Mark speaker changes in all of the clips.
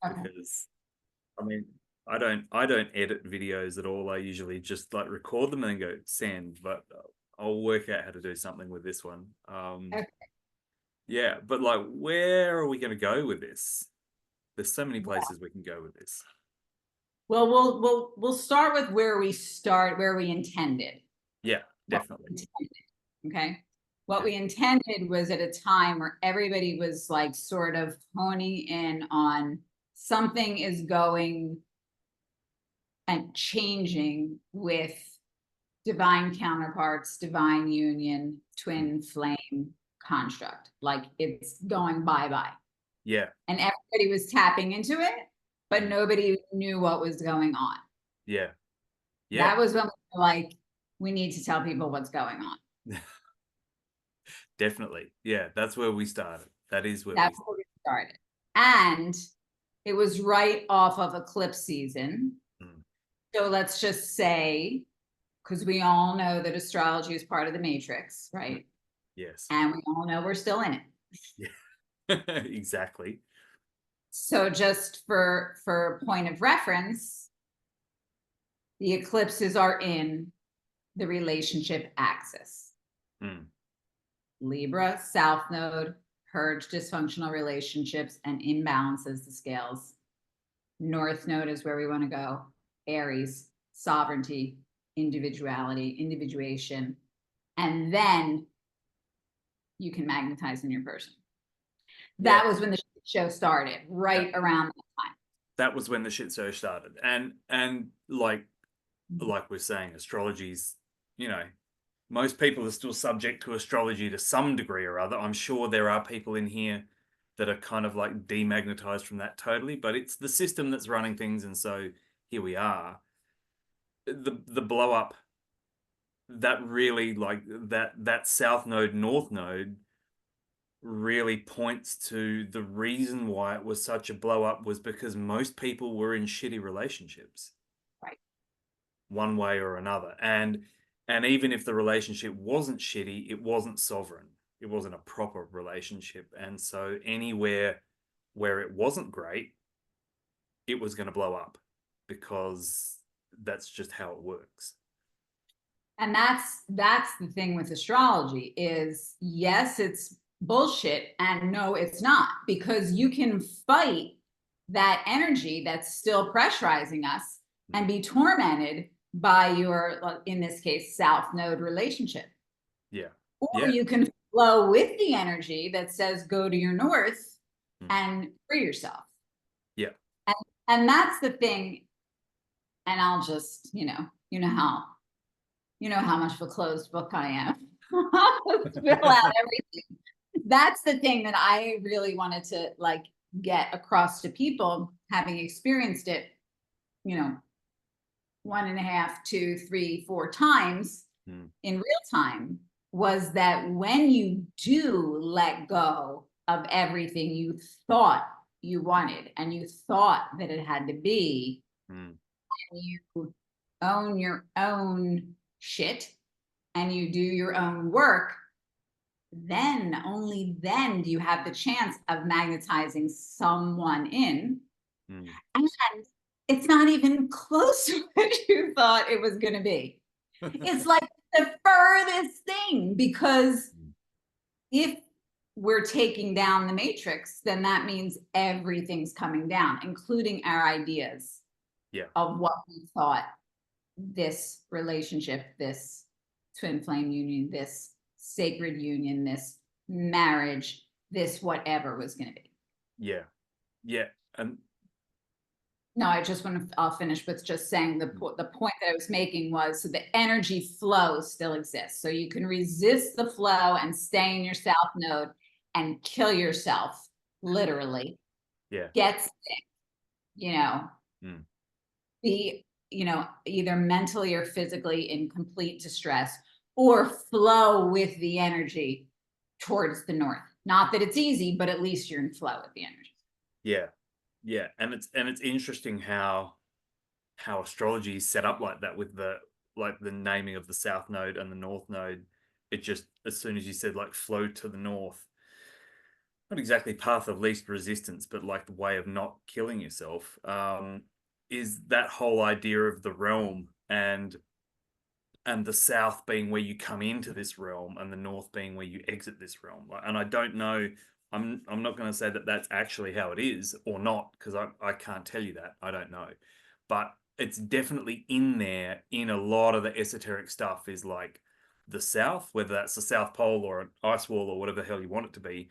Speaker 1: Okay.
Speaker 2: because I mean, I don't edit videos at all. I usually just like record them and then go send, but I'll work out how to do something with this one.
Speaker 1: Okay.
Speaker 2: Yeah, but like, where are we going to go with this? There's so many
Speaker 1: Well,
Speaker 2: places we can go with this.
Speaker 1: we'll start with where we intended.
Speaker 2: Yeah,
Speaker 1: What
Speaker 2: definitely.
Speaker 1: we intended, okay? What
Speaker 2: Yeah.
Speaker 1: we intended was at a time where everybody was like sort of honing in on something is going and changing with divine counterparts, divine union,
Speaker 2: Mm.
Speaker 1: twin flame construct. Like it's going bye-bye.
Speaker 2: Yeah.
Speaker 1: And everybody was tapping into it, but
Speaker 2: Mm.
Speaker 1: nobody knew what was going on.
Speaker 2: Yeah. Yeah.
Speaker 1: That was when we were like, we need to tell people what's going on.
Speaker 2: Definitely. Yeah, that's where we started. That is where we
Speaker 1: That's where we started. And it was right off of eclipse season.
Speaker 2: Mm.
Speaker 1: So let's just say, because we all know that astrology is part of the matrix, right?
Speaker 2: Yes.
Speaker 1: And we all know we're still in it.
Speaker 2: Yeah. Exactly.
Speaker 1: So just for point of reference, the eclipses are in the relationship axis.
Speaker 2: Mm.
Speaker 1: Libra, South Node, purge dysfunctional relationships and imbalances the scales. North Node is where we want to go. Aries, sovereignty, individuality, individuation. And then you can magnetize in your person.
Speaker 2: Yeah.
Speaker 1: That was when the show started, right around that time.
Speaker 2: That was when the shit show started. And like we're saying, astrology's, you know, most people are still subject to astrology to some degree or other. I'm sure there are people in here that are kind of like demagnetized from that totally, but it's the system that's running things, and so here we are. The blow up, that really, like, that south node north node really points to the reason why it was such a blow up was because most people were in shitty relationships,
Speaker 1: Right.
Speaker 2: one way or another. And even if the relationship wasn't shitty, it wasn't sovereign. It wasn't a proper relationship. And so anywhere where it wasn't great, it was going to blow up because that's just how it works.
Speaker 1: And that's the thing with astrology is yes, it's bullshit, and no, it's not, because you can fight that energy that's still pressurizing us and be tormented by your, in this case, South Node relationship.
Speaker 2: Yeah.
Speaker 1: Or
Speaker 2: Yeah.
Speaker 1: you can flow with the energy that says go to your north
Speaker 2: Mm.
Speaker 1: and free yourself.
Speaker 2: Yeah.
Speaker 1: And, and that's the thing. And I'll just, you know how much of a closed book I am. I'll just spill out everything. That's the thing that I really wanted to like get across to people, having experienced it, you know, 1.5, 2, 3, 4 times
Speaker 2: Mm.
Speaker 1: in real time, was that when you do let go of everything you thought you wanted and you thought that it had to be,
Speaker 2: Mm.
Speaker 1: and you own your own shit and you do your own work, then only then do you have the chance of magnetizing someone in.
Speaker 2: Mm.
Speaker 1: And it's not even close to what you thought it was going to be. It's like the furthest thing, because if we're taking down the matrix, then that means everything's coming down, including our ideas
Speaker 2: Yeah.
Speaker 1: of what we thought this relationship, this twin flame union, this sacred union, this marriage, this whatever was going to be.
Speaker 2: Yeah. Yeah. And
Speaker 1: No, I just want to, I'll finish with just saying the point that I was making was, so the energy flow still exists. So you can resist the flow and stay in your south node and kill yourself, literally,
Speaker 2: yeah.
Speaker 1: get sick, you know,
Speaker 2: Mm.
Speaker 1: be, either mentally or physically in complete distress, or flow with the energy towards the north. Not that it's easy, but at least you're in flow with the energy.
Speaker 2: Yeah. Yeah. And it's interesting how astrology is set up like that with the naming of the south node and the north node. It just, as soon as you said like flow to the north, not exactly path of least resistance, but like the way of not killing yourself, is that whole idea of the realm and the south being where you come into this realm and the north being where you exit this realm. And I don't know, I'm not going to say that that's actually how it is or not, because I can't tell you that. I don't know. But it's definitely in there in a lot of the esoteric stuff, is like the south, whether that's the South Pole or an ice wall or whatever the hell you want it to be.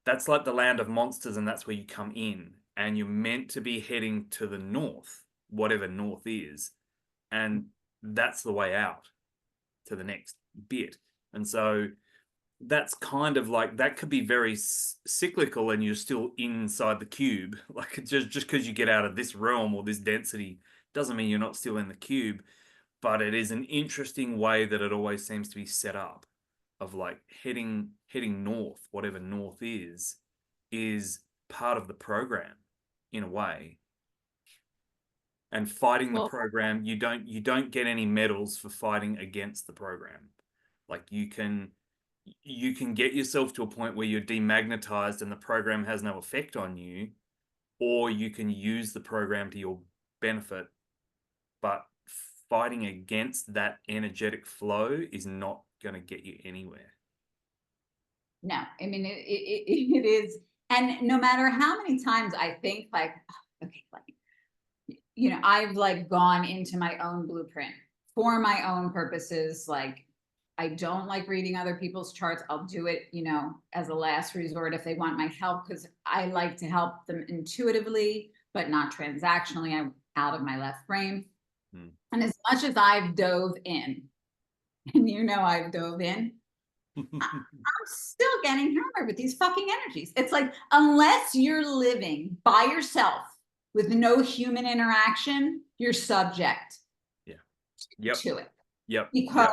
Speaker 2: That's like the land of monsters, and that's where you come in. And you're meant to be heading to the north, whatever north is. And that's the way out to the next bit. And so that's kind of like, that could be very cyclical and you're still inside the cube. Like just because you get out of this realm or this density doesn't mean you're not still in the cube. But it is an interesting way that it always seems to be set up, of like heading north, whatever north is part of the program in a way. And fighting the program, you don't get any medals for fighting against the program. Like you can get yourself to a point where you're demagnetized and the program has no effect on you, or you can use the program to your benefit. But fighting against that energetic flow is not going to get you anywhere.
Speaker 1: No, I mean, it is. And no matter how many times I think like, okay, like, you know, I've like gone into my own blueprint for my own purposes. Like, I don't like reading other people's charts. I'll do it, you know, as a last resort if they want my help, because I like to help them intuitively, but not transactionally. I'm out of my left brain. And as much as I've dove in, and you know I've dove in, I'm still getting hammered with these fucking energies. It's like, unless you're living by yourself with no human interaction, you're subject to it. Because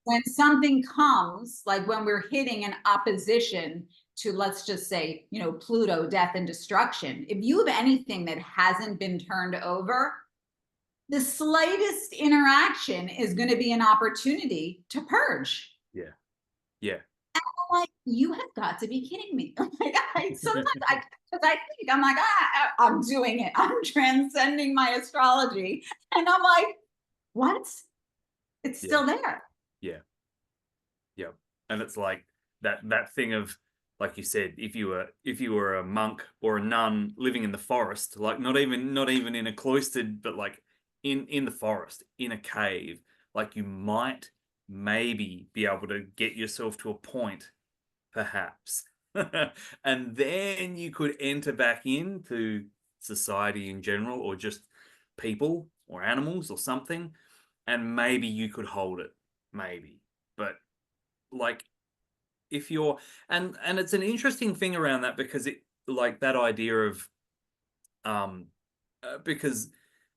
Speaker 1: when something comes, like when we're hitting an opposition to, let's just say, you know, Pluto, death and destruction, if you have anything that hasn't been turned over, the slightest interaction is going to be an opportunity to purge.
Speaker 2: Yeah.
Speaker 1: And I'm like, you have got to be kidding me. Like, sometimes because I think I'm like, I'm doing it. I'm transcending my astrology. And I'm like, what? It's still there.
Speaker 2: Yeah. And it's like that thing of, like you said, if you were a monk or a nun living in the forest, like not even in a cloistered, but like in the forest, in a cave, like you might maybe be able to get yourself to a point, perhaps. And then you could enter back into society in general, or just people or animals or something, and maybe you could hold it, maybe. But like, if you're, and it's an interesting thing around that, because it, like that idea of because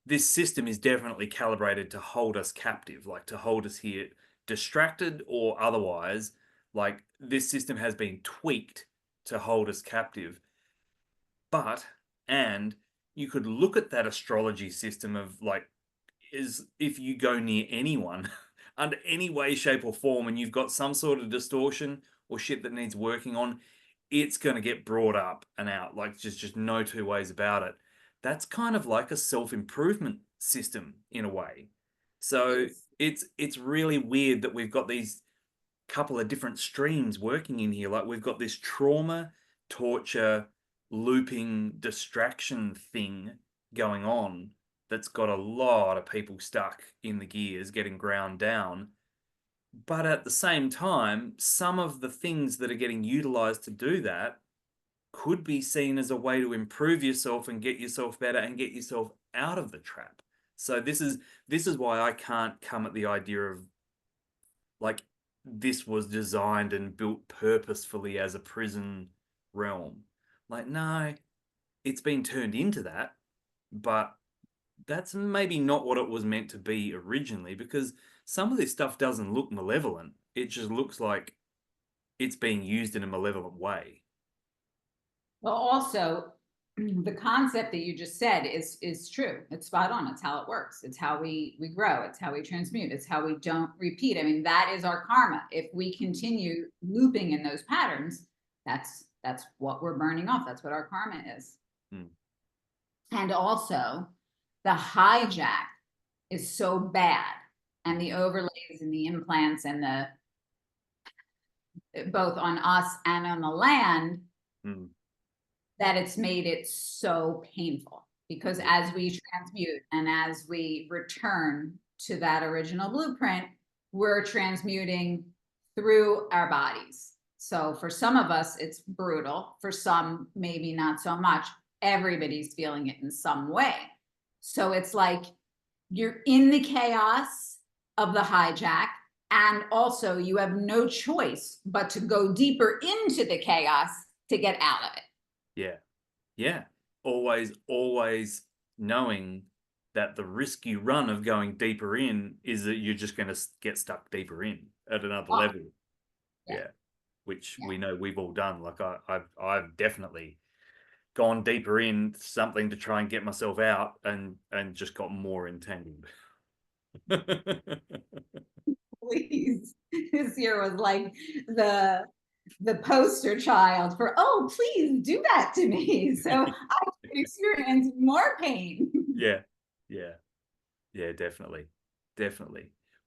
Speaker 2: this system is definitely calibrated to hold us captive, like to hold us here distracted or otherwise. Like this system has been tweaked to hold us captive. But, and you could look at that astrology system of like, is if you go near anyone under any way, shape, or form, and you've got some sort of distortion or shit that needs working on, it's going to get brought up and out. Like just no two ways about it. That's kind of like a self-improvement system in a way. So it's really weird that we've got these couple of different streams working in here. Like we've got this trauma, torture, looping, distraction thing going on that's got a lot of people stuck in the gears, getting ground down. But at the same time, some of the things that are getting utilized to do that could be seen as a way to improve yourself and get yourself better and get yourself out of the trap. So this is why I can't come at the idea of like this was designed and built purposefully as a prison realm. Like, no, it's been turned into that, but that's maybe not what it was meant to be originally, because some of this stuff doesn't look malevolent. It just looks like it's being used in a malevolent way.
Speaker 1: Well, also, the concept that you just said is true. It's spot on. It's how it works. It's how we grow. It's how we transmute. It's how we don't repeat. I mean, that is our karma. If we continue looping in those patterns, that's That's what we're burning off. That's what our karma is.
Speaker 2: Mm.
Speaker 1: And also, the hijack is so bad, and the overlays and the implants and the both on us and on the land, that it's made it so painful. Because as we transmute and as we return to that original blueprint, we're transmuting through our bodies. So for some of us, it's brutal. For some, maybe not so much. Everybody's feeling it in some way. So it's like you're in the chaos of the hijack, and also you have no choice but to go deeper into the chaos to get out of it.
Speaker 2: Yeah. Yeah. Always knowing that the risk you run of going deeper in is that you're just going to get stuck deeper in at another level. Yeah. Which we know we've all done. Like I've definitely gone deeper in something to try and get myself out, and just got more entangled.
Speaker 1: Please, this year was like the poster child for, oh, please do that to me, so I can experience more pain.
Speaker 2: Yeah, definitely.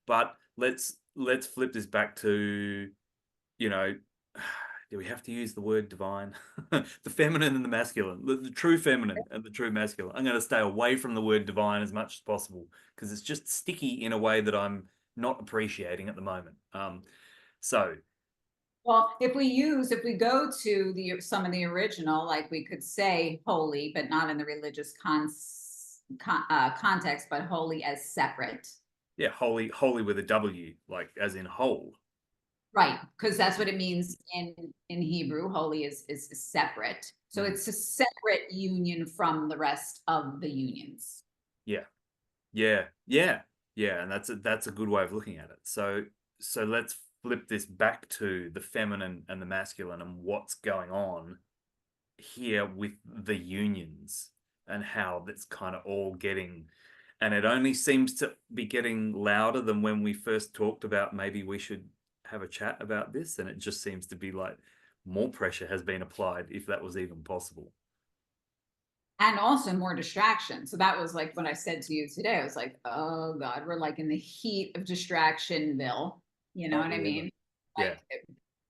Speaker 2: But let's flip this back to, you know, do we have to use the word divine? The feminine and the masculine, the true feminine and the true masculine. I'm going to stay away from the word divine as much as possible, because it's just sticky in a way that I'm not appreciating at the moment. So,
Speaker 1: well, if we go to some of the original, like we could say holy, but not in the religious context, but holy as separate.
Speaker 2: Yeah, holy with a W, like as in whole.
Speaker 1: Right, because that's what it means in Hebrew. Holy is separate. So it's a separate union from the rest of the unions.
Speaker 2: Yeah, and that's a good way of looking at it. So let's flip this back to the feminine and the masculine and what's going on here with the unions and how that's kind of all getting, and it only seems to be getting louder than when we first talked about maybe we should have a chat about this, and it just seems to be like more pressure has been applied, if that was even possible.
Speaker 1: And also more distraction. So that was like what I said to you today. I was like, oh God, we're like in the heat of distractionville. You know what I mean? Like,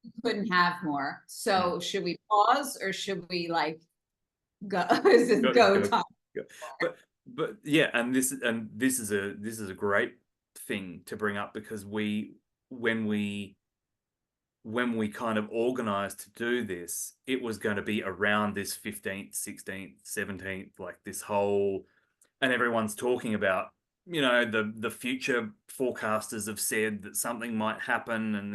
Speaker 1: we couldn't have more. So should we pause, or should we like go? Is it go time?
Speaker 2: But yeah, and this is a great thing to bring up, because when we kind of organized to do this, it was going to be around this 15th, 16th, 17th, like this whole, and everyone's talking about, you know, the future forecasters have said that something might happen, and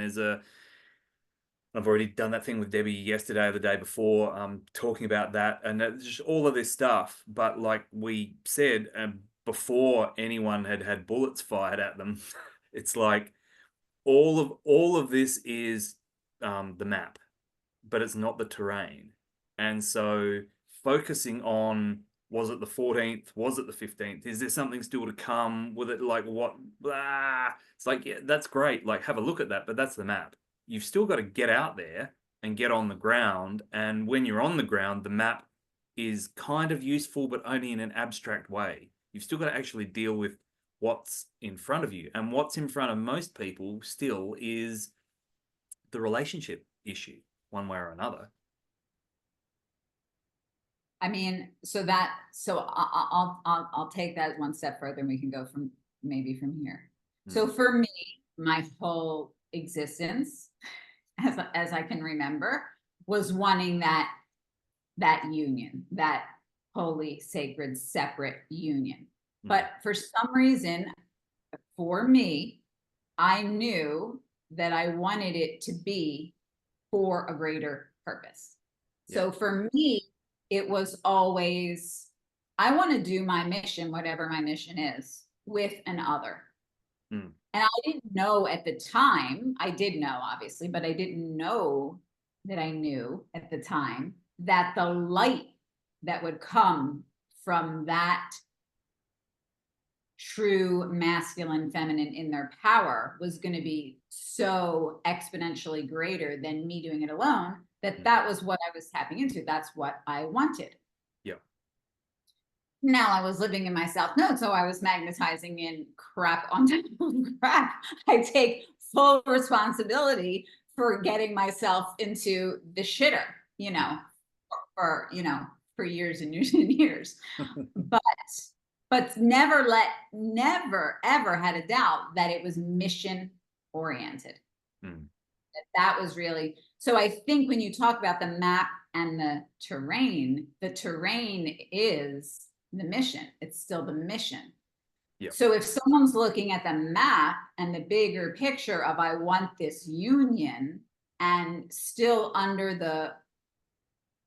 Speaker 2: I've already done that thing with Debbie yesterday or the day before, talking about that, and just all of this stuff. But like we said, before anyone had bullets fired at them, it's like all of this is the map, but it's not the terrain. And so focusing on, was it the 14th? Was it the 15th? Is there something still to come? With it, like what? Blah. It's like, yeah, that's great. Like, have a look at that, but that's the map. You've still got to get out there and get on the ground. And when you're on the ground, the map is kind of useful, but only in an abstract way. You've still got to actually deal with what's in front of you. And what's in front of most people still is the relationship issue, one way or another.
Speaker 1: I mean, so I'll take that one step further, and we can go from here. So for me, my whole existence, as I can remember, was wanting that union, that holy, sacred, separate union. But for some reason, for me, I knew that I wanted it to be for a greater purpose. So for me, it was always, I want to do my mission, whatever my mission is, with an other. And I didn't know at the time, I did know obviously, but I didn't know that I knew at the time that the light that would come from that true masculine, feminine in their power was going to be so exponentially greater than me doing it alone, that was what I was tapping into. That's what I wanted.
Speaker 2: Yeah.
Speaker 1: Now I was living in my South Node, so I was magnetizing in crap on top of crap. I take full responsibility for getting myself into the shitter, for years and years and years. But never ever had a doubt that it was mission oriented. That was really, so I think when you talk about the map and the terrain is the mission. It's still the mission.
Speaker 2: Yep.
Speaker 1: So if someone's looking at the map and the bigger picture of I want this union, and still under the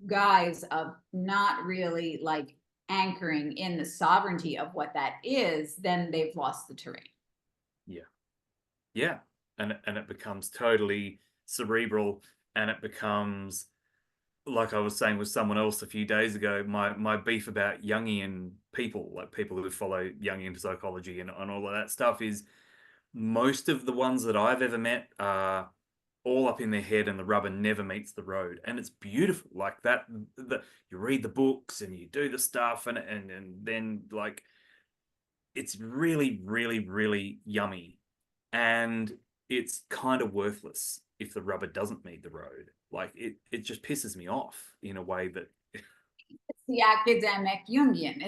Speaker 1: guise of not really like anchoring in the sovereignty of what that is, then they've lost the terrain.
Speaker 2: Yeah. And it becomes totally cerebral, and it becomes, like I was saying with someone else a few days ago, my beef about Jungian people, like people who follow Jungian psychology and all of that stuff, is most of the ones that I've ever met are all up in their head, and the rubber never meets the road. And it's beautiful like that. You read the books and you do the stuff, and then like it's really, really, really yummy. And it's kind of worthless if the rubber doesn't meet the road. Like it just pisses me off in a way that
Speaker 1: it's the academic Jungian.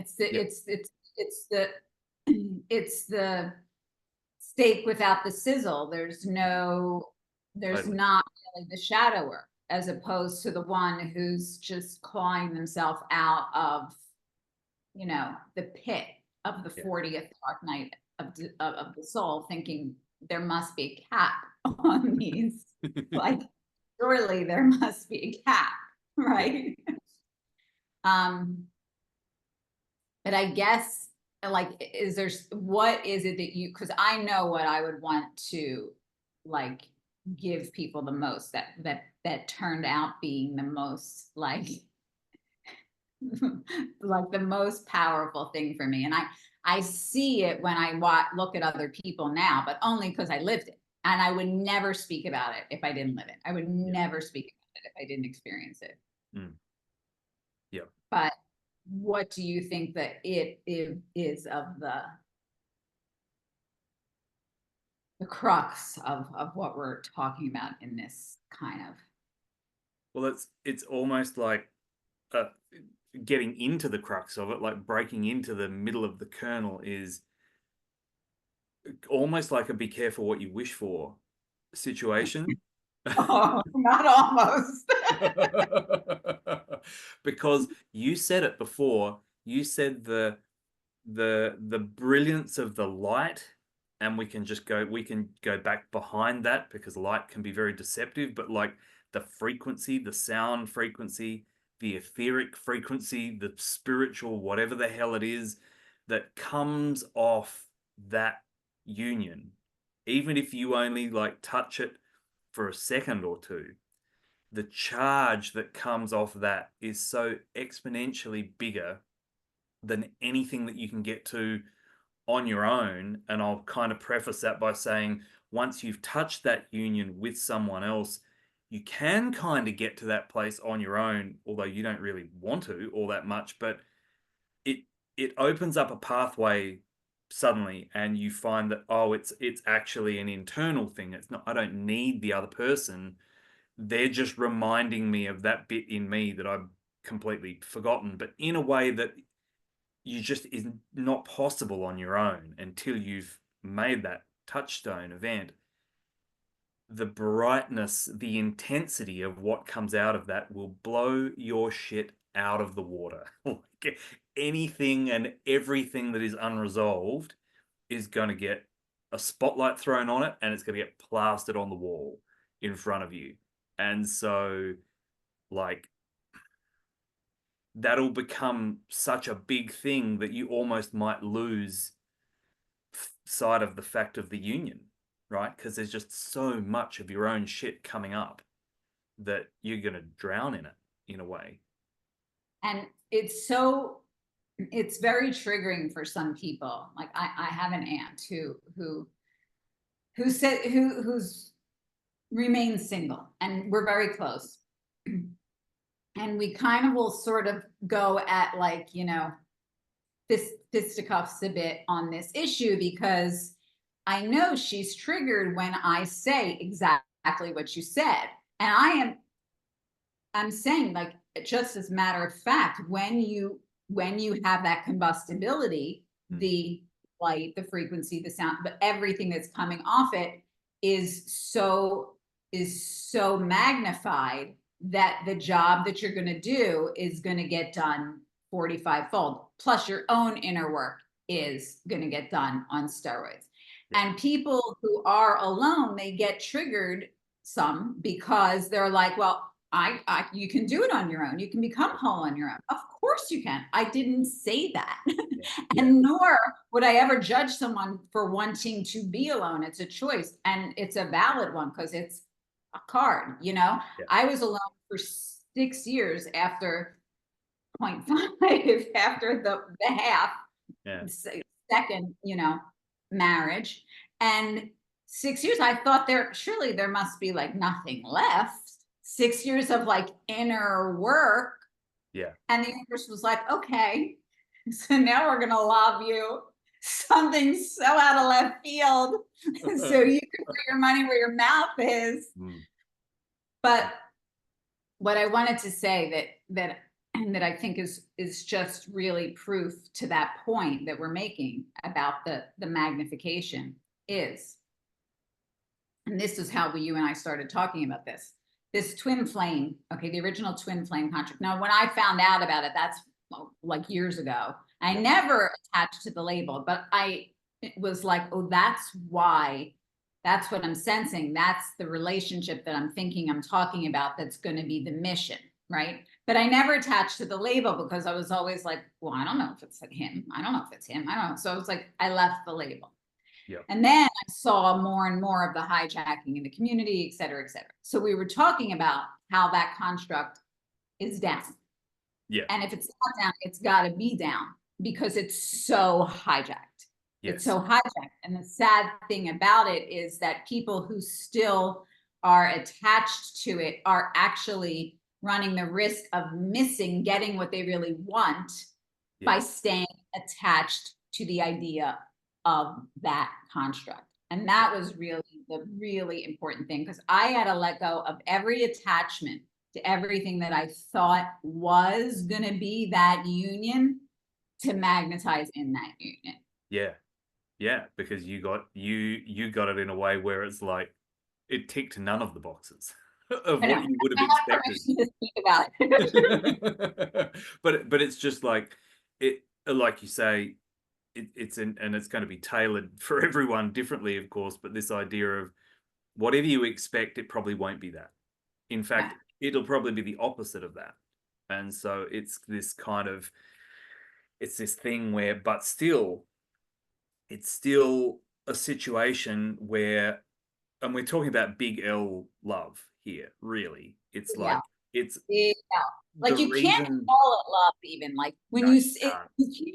Speaker 1: It's the steak without the sizzle. There's not really the shadower, as opposed to the one who's just clawing themselves out of the pit of the 40th dark night of the soul, thinking there must be a cap on these. Like, surely there must be a cap, right? But I guess, like, what is it that because I know what I would want to like give people the most, that turned out being the most like like the most powerful thing for me. And I see it when I look at other people now, but only because I lived it. And I would never speak about it if I didn't live it. I would never speak about it if I didn't experience it.
Speaker 2: Yeah.
Speaker 1: But what do you think that it is of the crux of what we're talking about in this kind of?
Speaker 2: Well, it's almost like getting into the crux of it, like breaking into the middle of the kernel, is almost like a be careful what you wish for situation.
Speaker 1: Oh, not almost.
Speaker 2: Because you said it before. You said the brilliance of the light, and we can go back behind that, because light can be very deceptive, but like the frequency, the sound frequency, the etheric frequency, the spiritual, whatever the hell it is that comes off that union, even if you only like touch it for a second or two, the charge that comes off that is so exponentially bigger than anything that you can get to on your own. And I'll kind of preface that by saying, once you've touched that union with someone else, you can kind of get to that place on your own, although you don't really want to all that much. But it opens up a pathway suddenly, and you find that, oh, it's actually an internal thing. It's not, I don't need the other person. They're just reminding me of that bit in me that I've completely forgotten, but in a way that you just is not possible on your own until you've made that touchstone event. The brightness, the intensity of what comes out of that will blow your shit out of the water. Like, anything and everything that is unresolved is going to get a spotlight thrown on it, and it's going to get plastered on the wall in front of you. And so, like, that'll become such a big thing that you almost might lose sight of the fact of the union, right? Because there's just so much of your own shit coming up that you're going to drown in it in a way.
Speaker 1: And it's very triggering for some people. Like I have an aunt who's remains single, and we're very close. And we kind of will sort of go at like, you know, fisticuffs a bit on this issue, because I know she's triggered when I say exactly what you said. And I'm saying, like, just as a matter of fact, when you have that combustibility, the light, the frequency, the sound, but everything that's coming off it is so magnified that the job that you're going to do is going to get done 45-fold. Plus your own inner work is going to get done on steroids. And people who are alone, they get triggered some because they're like, well, you can do it on your own. You can become whole on your own. Of course you can. I didn't say that. And nor would I ever judge someone for wanting to be alone. It's a choice, and it's a valid one because it's a card, you know. I was alone for 6 years after 0.5, after the half second, you know, marriage. And 6 years, I thought surely there must be like nothing left. 6 years of like inner work. And the universe was like, okay, so now we're going to lob you something so out of left field so you can put your money where your mouth is. But what I wanted to say that I think is just really proof to that point that we're making about the magnification is, and this is how you and I started talking about this twin flame, okay, the original twin flame contract. Now, when I found out about it, that's like years ago. I never attached to the label, but it was like, oh, that's why, that's what I'm sensing. That's the relationship that I'm thinking I'm talking about. That's going to be the mission, right? But I never attached to the label because I was always like, well, I don't know if it's him. I don't know if it's him. I don't know. So I was like, I left the label. And then I saw more and more of the hijacking in the community, et cetera, et cetera. So we were talking about how that construct is down. And if it's not down, it's got to be down because it's so hijacked. It's so hijacked. And the sad thing about it is that people who still are attached to it are actually running the risk of missing getting what they really want by staying attached to the idea of that construct. And that was really the really important thing, because I had to let go of every attachment to everything that I thought was going to be that union to magnetize in that union.
Speaker 2: Because you got it in a way where it's like it ticked none of the boxes of what you would have expected. But it's just like it, like you say, and it's going to be tailored for everyone differently, of course. But this idea of whatever you expect, it probably won't be that. In fact, it'll probably be the opposite of that. And so it's this kind of, it's this thing where, but still, it's still a situation where, and we're talking about big L love here, really. It's like, it's
Speaker 1: like you can't call it love, even like when you can't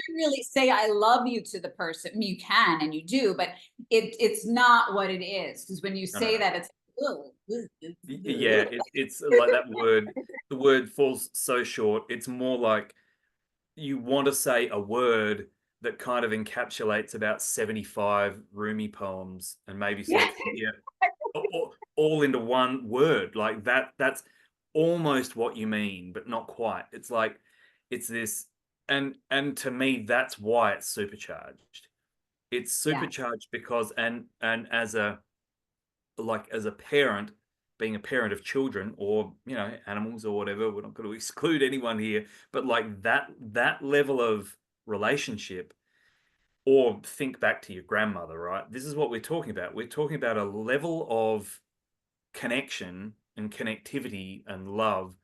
Speaker 1: really say I love you to the person. You can and you do, but it's not what it is, because when you say that, it's
Speaker 2: it's like that word, the word falls so short. It's more like you want to say a word that kind of encapsulates about 75 Rumi poems and maybe some all into one word. Like that's almost what you mean, but not quite. It's like it's this, and to me, that's why it's supercharged. It's supercharged because and as a parent, being a parent of children or, you know, animals or whatever, we're not going to exclude anyone here, but like that level of relationship, or think back to your grandmother, right? This is what we're talking about. We're talking about a level of connection and connectivity and love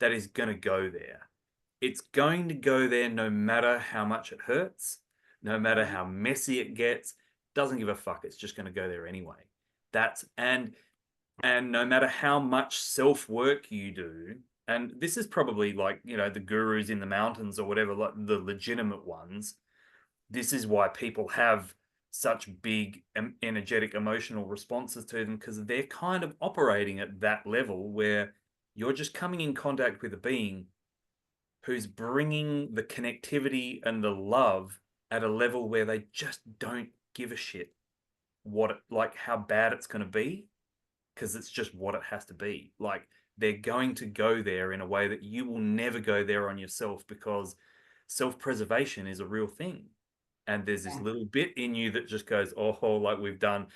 Speaker 2: that is going to go there. It's going to go there no matter how much it hurts, no matter how messy it gets. Doesn't give a fuck. It's just going to go there anyway. And no matter how much self-work you do, and this is probably like, you know, the gurus in the mountains or whatever, like the legitimate ones, this is why people have such big energetic emotional responses to them, because they're kind of operating at that level where You're just coming in contact with a being who's bringing the connectivity and the love at a level where they just don't give a shit like how bad it's going to be, because it's just what it has to be. Like, they're going to go there in a way that you will never go there on yourself, because self-preservation is a real thing. And there's this
Speaker 1: Yeah.
Speaker 2: little bit in you that just goes, oh, like we've done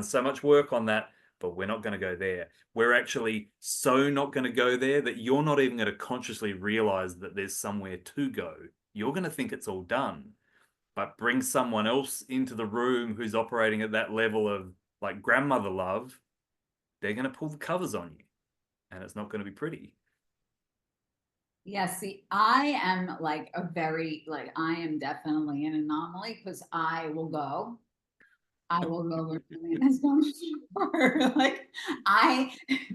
Speaker 2: so much work on that, but we're not going to go there. We're actually so not going to go there that you're not even going to consciously realize that there's somewhere to go. You're going to think it's all done, but bring someone else into the room who's operating at that level of like grandmother love, they're going to pull the covers on you, and it's not going to be pretty.
Speaker 1: Yeah, see, I am like I am definitely an anomaly, because I will go where the man has gone before.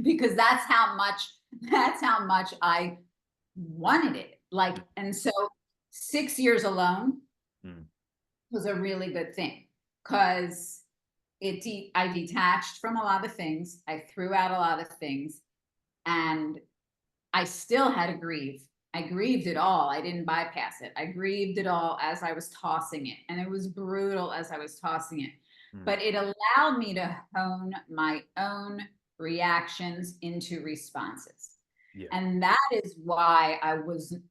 Speaker 1: Because that's how much I wanted it. Like, and so 6 years alone was a really good thing, because I detached from a lot of things. I threw out a lot of things, and I still had to grieve. I grieved it all. I didn't bypass it. I grieved it all as I was tossing it. And it was brutal as I was tossing it. But it allowed me to hone my own reactions into responses.
Speaker 2: Yeah.
Speaker 1: And that is why I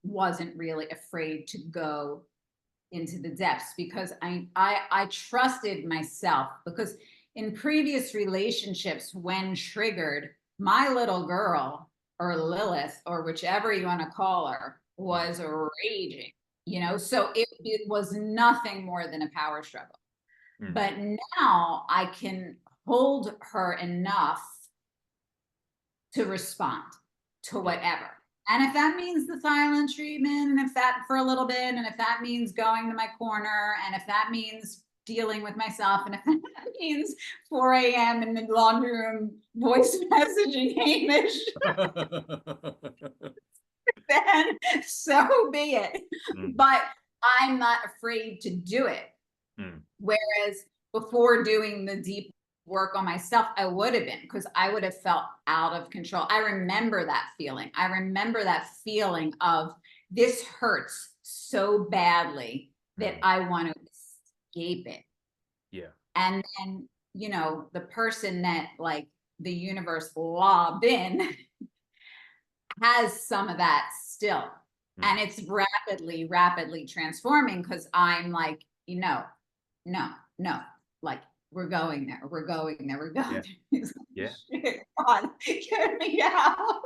Speaker 1: wasn't really afraid to go into the depths, because I trusted myself. Because in previous relationships, when triggered, my little girl, or Lilith, or whichever you want to call her, was raging, so it was nothing more than a power struggle. But now I can hold her enough to respond to whatever. And if that means the silent treatment, and if that for a little bit, and if that means going to my corner, and if that means dealing with myself, and if that means 4 a.m. in the laundry room voice messaging Hamish, then so be it. But I'm not afraid to do it. Whereas before doing the deep work on myself, I would have been, because I would have felt out of control. I remember that feeling. I remember that feeling of, this hurts so badly that I want to escape it.
Speaker 2: Yeah.
Speaker 1: And then, the person that like the universe lobbed in has some of that still. And it's rapidly transforming, because I'm like, no, like, we're going there.
Speaker 2: Yeah.
Speaker 1: God, get me out.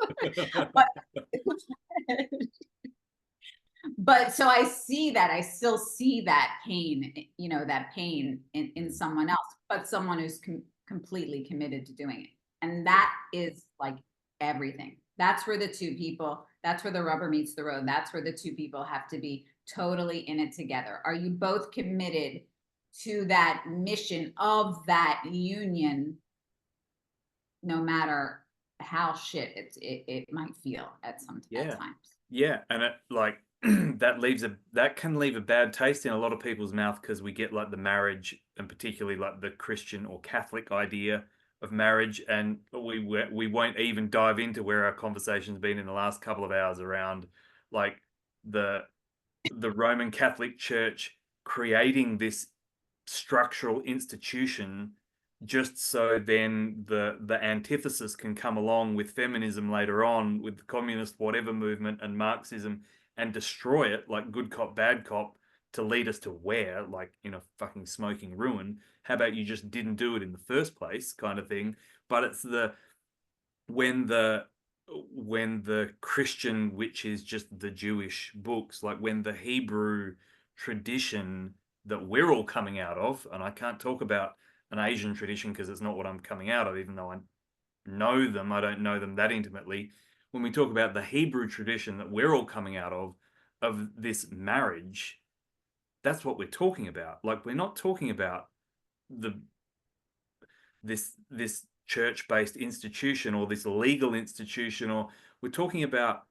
Speaker 1: But so I see that, I still see that pain, that pain in someone else, but someone who's completely committed to doing it. And that is like everything. That's where that's where the rubber meets the road. That's where the two people have to be totally in it together. Are you both committed to that mission of that union, no matter how shit it might feel at times?
Speaker 2: Yeah. And it, like, that can leave a bad taste in a lot of people's mouth, because we get like the marriage, and particularly like the Christian or Catholic idea of marriage, and we won't even dive into where our conversation's been in the last couple of hours around like the Roman Catholic Church creating this structural institution just so then the antithesis can come along with feminism later on, with the communist whatever movement and Marxism, and destroy it like good cop bad cop, to lead us to where, like, in a fucking smoking ruin. How about you just didn't do it in the first place, kind of thing. But it's when the Christian, which is just the Jewish books, like when the Hebrew tradition that we're all coming out of, and I can't talk about an Asian tradition because it's not what I'm coming out of, even though I know them, I don't know them that intimately. When we talk about the Hebrew tradition that we're all coming out of this marriage, that's what we're talking about. Like, we're not talking about this church-based institution or this legal institution, or we're talking about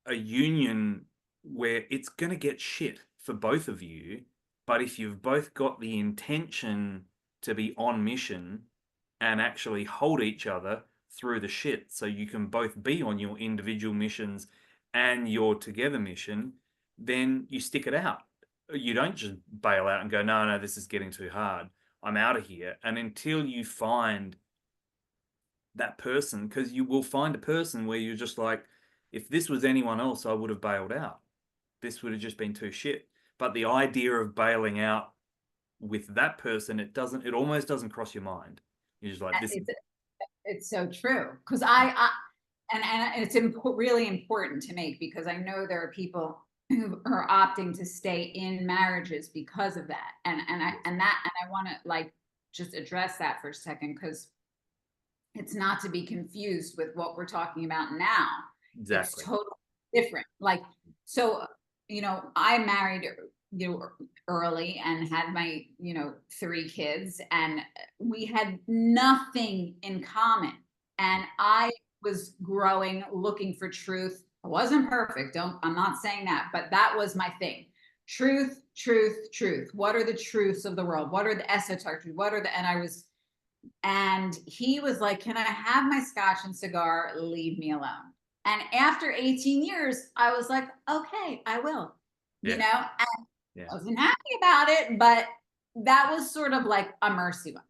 Speaker 2: a union where it's going to get shit for both of you, but if you've both got the intention to be on mission and actually hold each other through the shit so you can both be on your individual missions and your together mission, then you stick it out. You don't just bail out and go, no, this is getting too hard, I'm out of here. And until you find that person, because you will find a person where you're just like, if this was anyone else, I would have bailed out. This would have just been too shit. But the idea of bailing out with that person, it almost doesn't cross your mind. You're just like, this.
Speaker 1: It's so true. Because and it's really important to make, because I know there are people who are opting to stay in marriages because of that. And I want to like just address that for a second, because it's not to be confused with what we're talking about now.
Speaker 2: Exactly.
Speaker 1: It's totally different. Like, so, I married, early and had my, 3 kids, and we had nothing in common. And I was growing, looking for truth. I wasn't perfect. I'm not saying that, but that was my thing. Truth, truth, truth. What are the truths of the world? What are the esoteric? And he was like, can I have my scotch and cigar? Leave me alone. And after 18 years, I was like, okay, I will, and I wasn't happy about it, but that was sort of like a mercy one.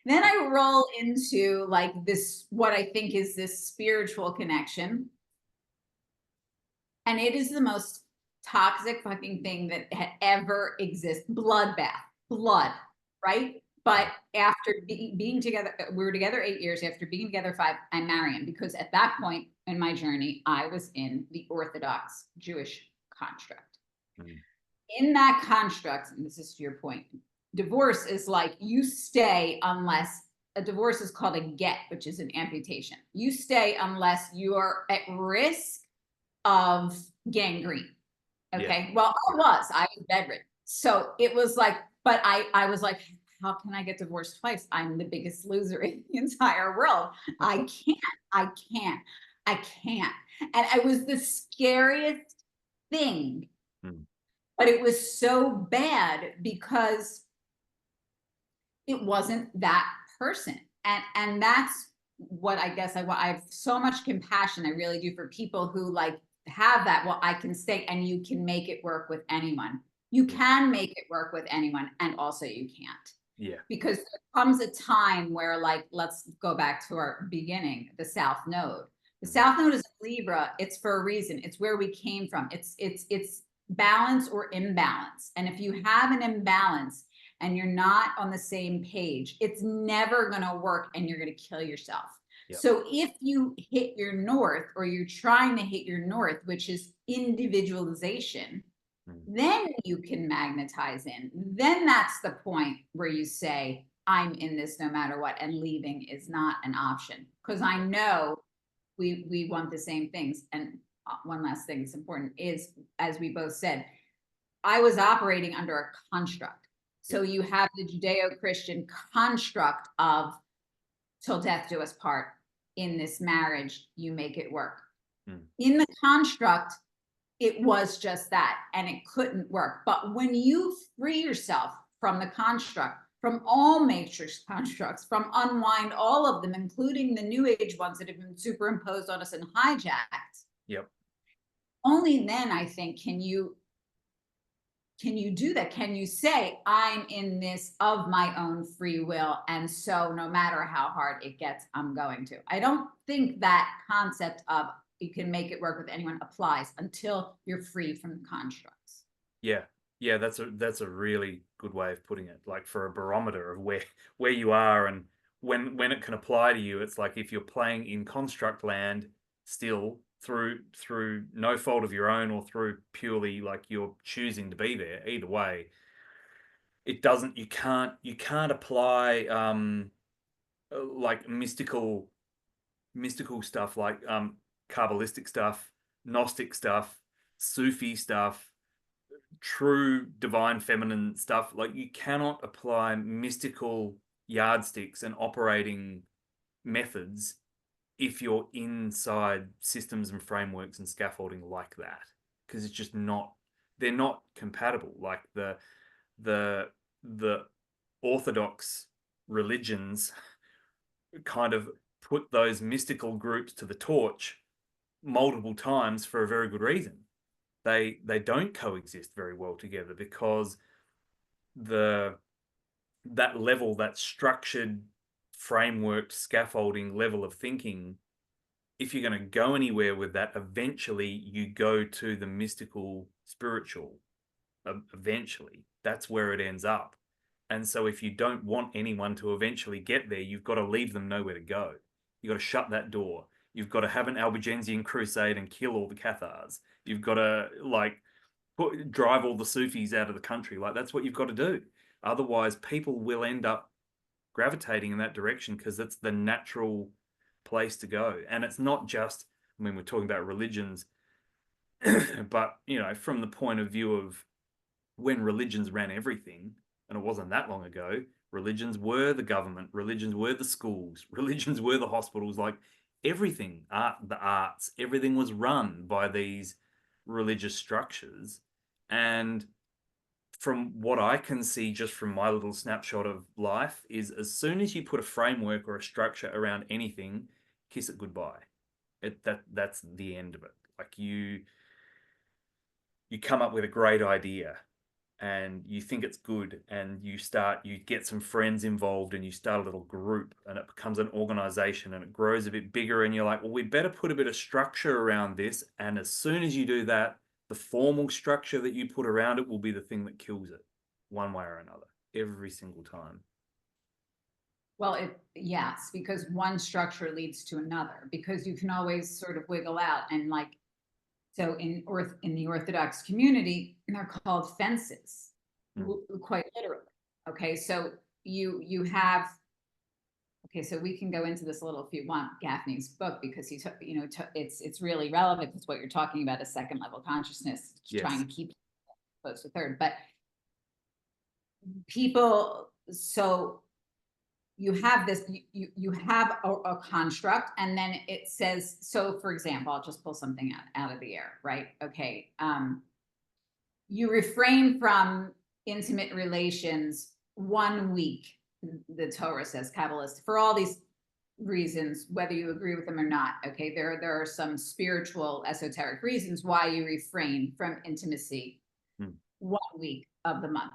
Speaker 1: Then I roll into like this, what I think is this spiritual connection. And it is the most toxic fucking thing that had ever existed. Bloodbath, blood, right? But after being together, we were together 8 years. After being together 5, I marry him, because at that point in my journey, I was in the Orthodox Jewish construct. Mm. In that construct, and this is to your point, divorce is like you stay unless a divorce is called a get, which is an amputation. You stay unless you are at risk of gangrene. Okay. Yeah. Well, I was bedridden. So it was like, but I was like, how can I get divorced twice? I'm the biggest loser in the entire world. I can't. And it was the scariest thing. But it was so bad because it wasn't that person. And that's what I guess I have so much compassion. I really do, for people who like have that. Well, I can stay, and you can make it work with anyone. You can make it work with anyone, and also you can't. Yeah. Because there comes a time where, like, let's go back to our beginning, the South Node. The South Node is Libra. It's for a reason. It's where we came from. It's balance or imbalance. And if you have an imbalance and you're not on the same page, it's never going to work, and you're going to kill yourself. Yep. So if you hit your north, or you're trying to hit your north, which is individualization, then you can magnetize in. Then that's the point where you say, I'm in this no matter what, and leaving is not an option, because I know we want the same things. And one last thing that's important is, as we both said, I was operating under a construct. So you have the Judeo-Christian construct of till death do us part. In this marriage, you make it work. In the construct, it was just that, and it couldn't work. But when you free yourself from the construct, from all matrix constructs, from unwind all of them, including the new age ones that have been superimposed on us and hijacked. Yep. Only then, I think, can you do that? Can you say, I'm in this of my own free will, and so no matter how hard it gets, I'm going to. I don't think that concept of you can make it work with anyone applies until you're free from the constructs. Yeah, that's a really good way of putting it. Like, for a barometer of where you are and when it can apply to you. It's like, if you're playing in construct land still, through no fault of your own, or through purely like you're choosing to be there, either way, it doesn't, you can't apply like mystical stuff, like Kabbalistic stuff, Gnostic stuff, Sufi stuff, true divine feminine stuff. Like, you cannot apply mystical yardsticks and operating methods if you're inside systems and frameworks and scaffolding like that, because it's just not, they're not compatible. Like the orthodox religions kind of
Speaker 2: put those mystical groups to the torch multiple times for a very good reason. They don't coexist very well together, because that level, that structured framework scaffolding level of thinking, if you're going to go anywhere with that, eventually you go to the mystical spiritual. Eventually that's where it ends up. And so if you don't want anyone to eventually get there, you've got to leave them nowhere to go. You've got to shut that door. You've got to have an Albigensian crusade and kill all the Cathars. You've got to drive all the Sufis out of the country. Like, that's what you've got to do. Otherwise, people will end up gravitating in that direction, because it's the natural place to go. And it's not just, I mean, we're talking about religions, but, you know, from the point of view of when religions ran everything, and it wasn't that long ago, religions were the government, religions were the schools, religions were the hospitals, like everything, the arts, everything was run by these religious structures. And from what I can see, just from my little snapshot of life, is as soon as you put a framework or a structure around anything, kiss it goodbye. That's the end of it. Like, you come up with a great idea and you think it's good, and you get some friends involved, and you start a little group, and it becomes an organization, and it grows a bit bigger, and you're like, well, we better put a bit of structure around this. And as soon as you do that, the formal structure that you put around it will be the thing that kills it, one way or another, every single time.
Speaker 1: Well, yes, because one structure leads to another, because you can always sort of wiggle out. And like, so in the Orthodox community, they're called fences, quite literally. Okay, so you have, okay, so we can go into this a little if you want, Gaffney's book, because it's really relevant. It's what you're talking about, a second level consciousness,
Speaker 2: Yes.
Speaker 1: trying to keep close to third. But people, so you have this, you have a construct, and then it says, so for example, I'll just pull something out of the air, right? Okay. You refrain from intimate relations 1 week, the Torah says, Kabbalist, for all these reasons, whether you agree with them or not. Okay. There are some spiritual, esoteric reasons why you refrain from intimacy 1 week of the month.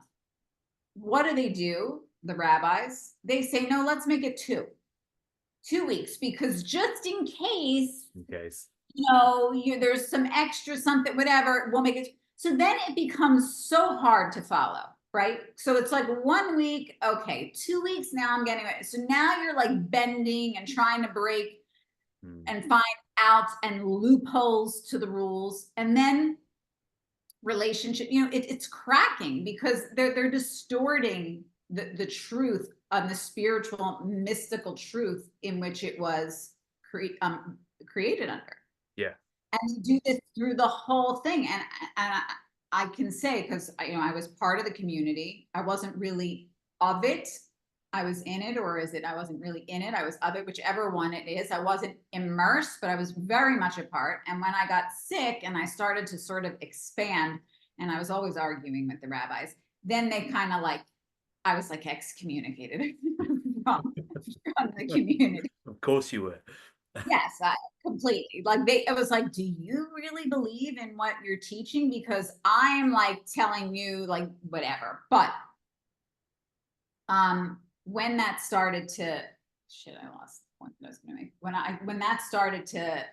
Speaker 1: What do? The rabbis, they say, no, let's make it 2 weeks, because just in case, there's some extra something, whatever, we'll make it. So then it becomes so hard to follow, right? So it's like 1 week, okay, 2 weeks, now I'm getting it. So now you're like bending and trying to break and find outs and loopholes to the rules. And then relationship, it's cracking, because they're distorting the truth of the spiritual, mystical truth in which it was created under.
Speaker 2: Yeah.
Speaker 1: And you do this through the whole thing. And I can say, because I was part of the community, I wasn't really of it. I was in it, or I wasn't really in it. I was of it, whichever one it is. I wasn't immersed, but I was very much a part. And when I got sick and I started to sort of expand, and I was always arguing with the rabbis, then they kind of like, I was like excommunicated from the community.
Speaker 2: Of course you were.
Speaker 1: Yes, completely. Like, it was like, do you really believe in what you're teaching? Because I'm like telling you like whatever. But when that started to, I lost the point that I was going to make. When that started to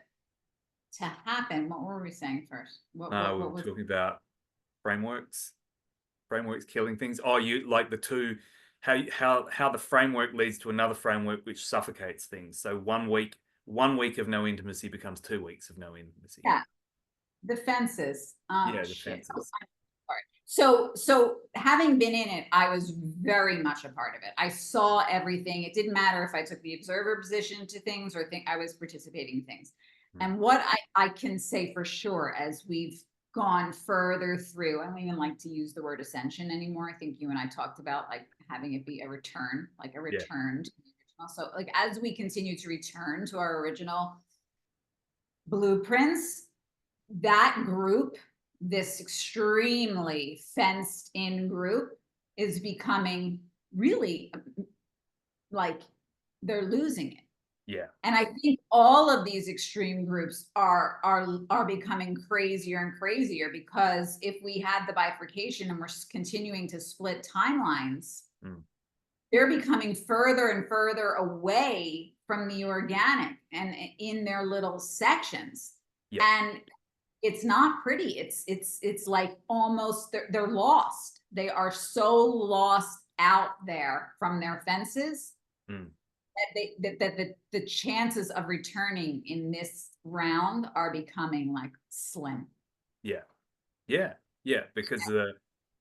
Speaker 1: happen, what were we saying first? What
Speaker 2: we're talking about frameworks killing things. Oh, you like the two, how the framework leads to another framework which suffocates things. So 1 week of no intimacy becomes 2 weeks of no intimacy.
Speaker 1: Yeah, the fences.
Speaker 2: The fences.
Speaker 1: So having been in it, I was very much a part of it. I saw everything. It didn't matter if I took the observer position to things or I was participating in things. And what I can say for sure, as we've gone further through, I don't even like to use the word ascension anymore. I think you and I talked about like having it be a return, like a return to the original. So like, as we continue to return to our original blueprints, that group, this extremely fenced in group, is becoming really like they're losing it.
Speaker 2: Yeah.
Speaker 1: And I think all of these extreme groups are becoming crazier and crazier, because if we had the bifurcation and we're continuing to split timelines,
Speaker 2: Mm.
Speaker 1: they're becoming further and further away from the organic and in their little sections.
Speaker 2: Yep.
Speaker 1: And it's not pretty. It's like almost they're lost. They are so lost out there from their fences
Speaker 2: Mm.
Speaker 1: that the chances of returning in this round are becoming like slim.
Speaker 2: Yeah. Yeah. Yeah. Because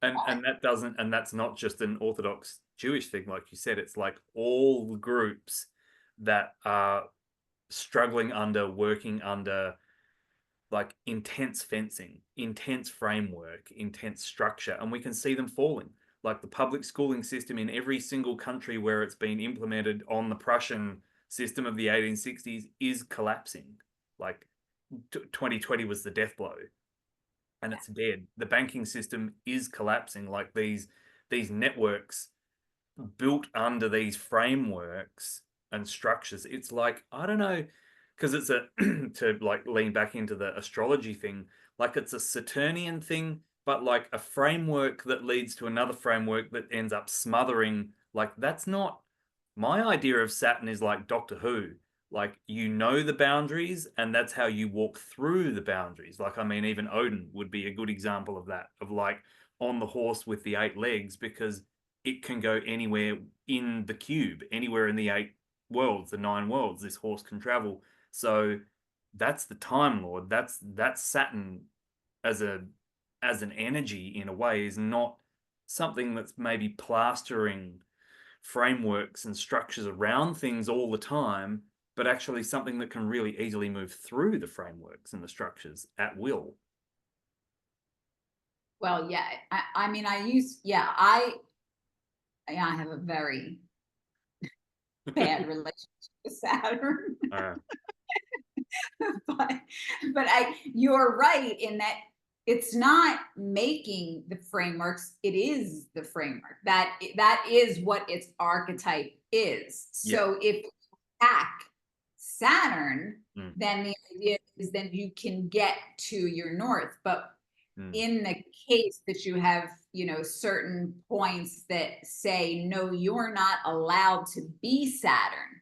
Speaker 2: and that doesn't, and that's not just an Orthodox Jewish thing, like you said. It's like all the groups that are struggling under, working under like intense fencing, intense framework, intense structure, and we can see them falling. Like the public schooling system in every single country where it's been implemented on the Prussian system of the 1860s is collapsing. Like 2020 was the death blow, and it's dead. The banking system is collapsing. Like these networks built under these frameworks and structures. It's like, I don't know, because it's a to like lean back into the astrology thing, like it's a Saturnian thing, but like a framework that leads to another framework that ends up smothering. Like that's not my idea of Saturn. Is like Doctor Who. Like you know the boundaries, and that's how you walk through the boundaries. Like I mean, even Odin would be a good example of that, of like on the horse with the 8 legs, because it can go anywhere in the cube, anywhere in the 8 worlds, the 9 worlds. This horse can travel. So that's the Time Lord. That's Saturn as an energy in a way, is not something that's maybe plastering frameworks and structures around things all the time, but actually something that can really easily move through the frameworks and the structures at will.
Speaker 1: Well, yeah, I mean, I have a very bad relationship with Saturn.
Speaker 2: Uh,
Speaker 1: but you're right in that it's not making the frameworks, it is the framework. That is what its archetype is.
Speaker 2: yeah.
Speaker 1: So if you hack Saturn,
Speaker 2: Mm.
Speaker 1: then the idea is then you can get to your north. But
Speaker 2: Mm.
Speaker 1: in the case that you have, certain points that say, no, you're not allowed to be Saturn,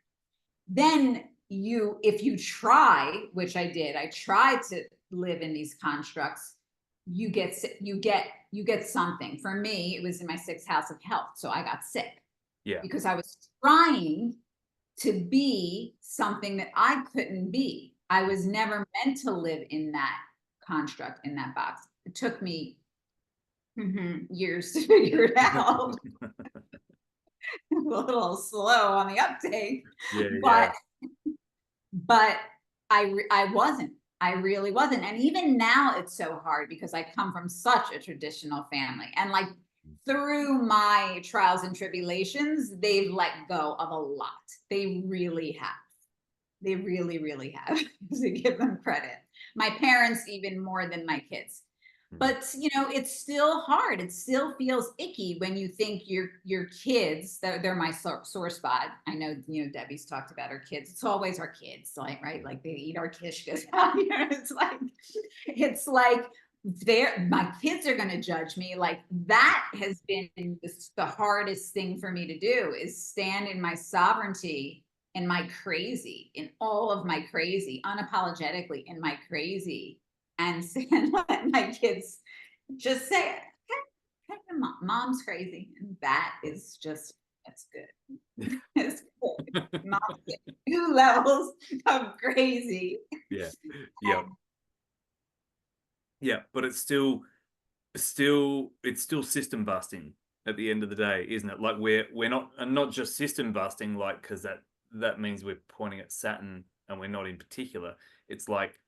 Speaker 1: then if you try, which I did, I tried to live in these constructs, you get something. For me, it was in my 6th house of health. So I got sick.
Speaker 2: Yeah.
Speaker 1: Because I was trying to be something that I couldn't be. I was never meant to live in that construct, in that box. It took me years to figure it out. A little slow on the uptake.
Speaker 2: Yeah.
Speaker 1: But I wasn't. I really wasn't. And even now it's so hard because I come from such a traditional family. And like through my trials and tribulations, they've let go of a lot. They really have. They really, really have, to give them credit. My parents, even more than my kids. But it's still hard. It still feels icky when you think your kids, they're my sore spot. I know, Debbie's talked about her kids. It's always our kids, like, right? Like they eat our kishkas. It's like my kids are going to judge me. Like that has been the hardest thing for me to do, is stand in my sovereignty and my crazy, in all of my crazy, unapologetically in my crazy, and let my kids just say, hey, mom's crazy. And that's good. It's good. Mom's 2 levels of crazy.
Speaker 2: Yeah. Yeah. Yeah. But it's still system busting at the end of the day, isn't it? Like we're not just system busting, like, because that means we're pointing at Saturn and we're not in particular. It's like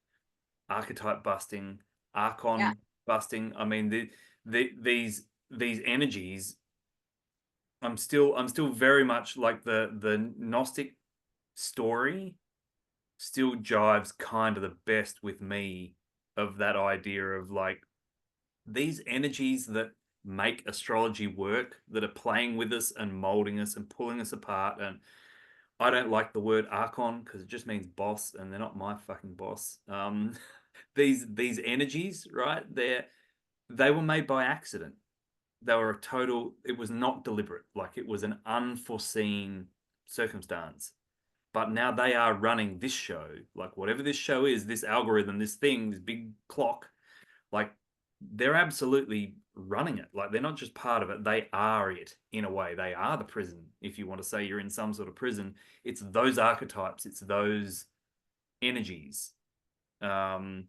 Speaker 2: archetype busting, archon busting. I mean, these energies. I'm still very much like the Gnostic story still jives kind of the best with me, of that idea of like these energies that make astrology work, that are playing with us and molding us and pulling us apart, and I don't like the word Archon because it just means boss, and they're not my fucking boss. These energies, right? They were made by accident. They were a total. It was not deliberate. Like it was an unforeseen circumstance. But now they are running this show. Like whatever this show is, this algorithm, this thing, this big clock. Like they're absolutely running it. Like they're not just part of it, they are it in a way. They are the prison. If you want to say you're in some sort of prison, it's those archetypes, it's those energies. And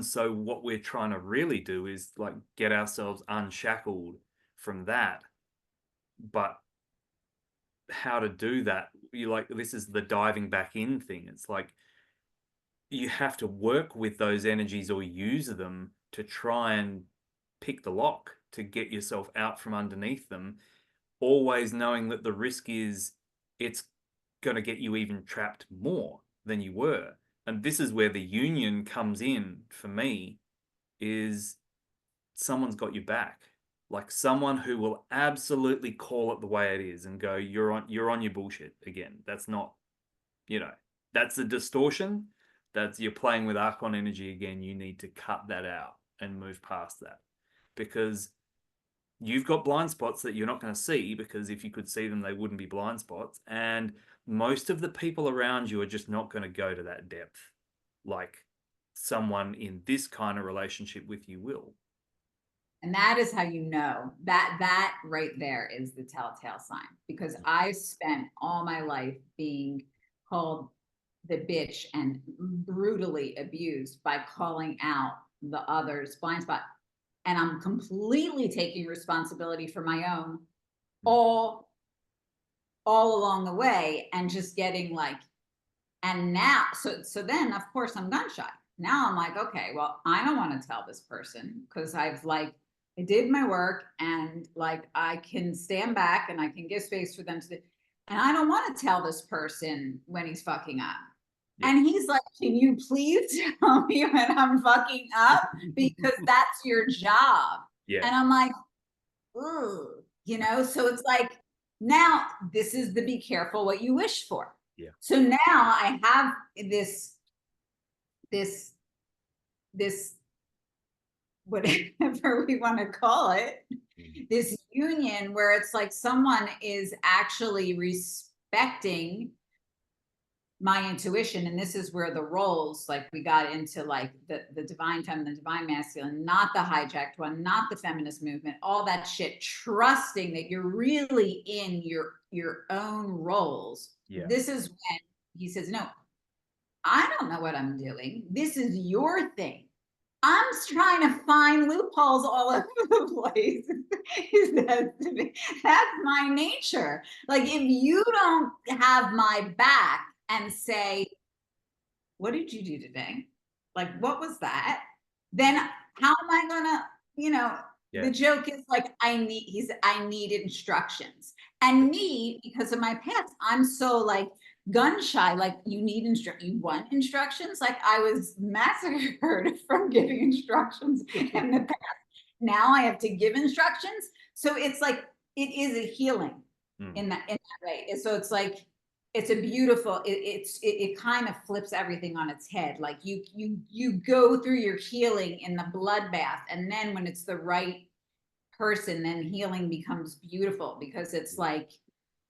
Speaker 2: so what we're trying to really do is like get ourselves unshackled from that. But how to do that, you like, this is the diving back in thing. It's like you have to work with those energies or use them to try and pick the lock to get yourself out from underneath them, always knowing that the risk is it's going to get you even trapped more than you were. And this is where the union comes in for me, is someone's got your back. Like someone who will absolutely call it the way it is and go, you're on your bullshit again. That's not, that's a distortion. That's, you're playing with Archon energy again. You need to cut that out and move past that, because you've got blind spots that you're not going to see, because if you could see them, they wouldn't be blind spots. And most of the people around you are just not going to go to that depth like someone in this kind of relationship with you will.
Speaker 1: And that is how you know that right there is the telltale sign, because I spent all my life being called the bitch and brutally abused by calling out the other's blind spot. And I'm completely taking responsibility for my own all along the way, and just getting like, and now, so then of course I'm gun shy. Now I'm like, okay, well, I don't want to tell this person, because I've like, I did my work, and like I can stand back and I can give space for them to do, and I don't want to tell this person when he's fucking up. Yeah. And he's like, can you please tell me when I'm fucking up? Because that's your job.
Speaker 2: Yeah.
Speaker 1: And I'm like, ooh, so it's like, now this is the be careful what you wish for.
Speaker 2: Yeah.
Speaker 1: So now I have this whatever we want to call it, this union where it's like someone is actually respecting my intuition. And this is where the roles, like we got into like the divine feminine, the divine masculine, not the hijacked one, not the feminist movement, all that shit, trusting that you're really in your own roles.
Speaker 2: Yeah.
Speaker 1: This is when he says, no, I don't know what I'm doing. This is your thing. I'm trying to find loopholes all over the place. That's my nature. Like, if you don't have my back and say, what did you do today? Like, what was that? Then how am I gonna, the joke is like, I need instructions. And me, because of my past, I'm so like gun shy, like you want instructions? Like I was massacred from giving instructions in the past. Now I have to give instructions. So it's like, it is a healing in that way. So it's like, it's a beautiful, it kind of flips everything on its head. Like you go through your healing in the bloodbath, and then when it's the right person, then healing becomes beautiful, because it's like,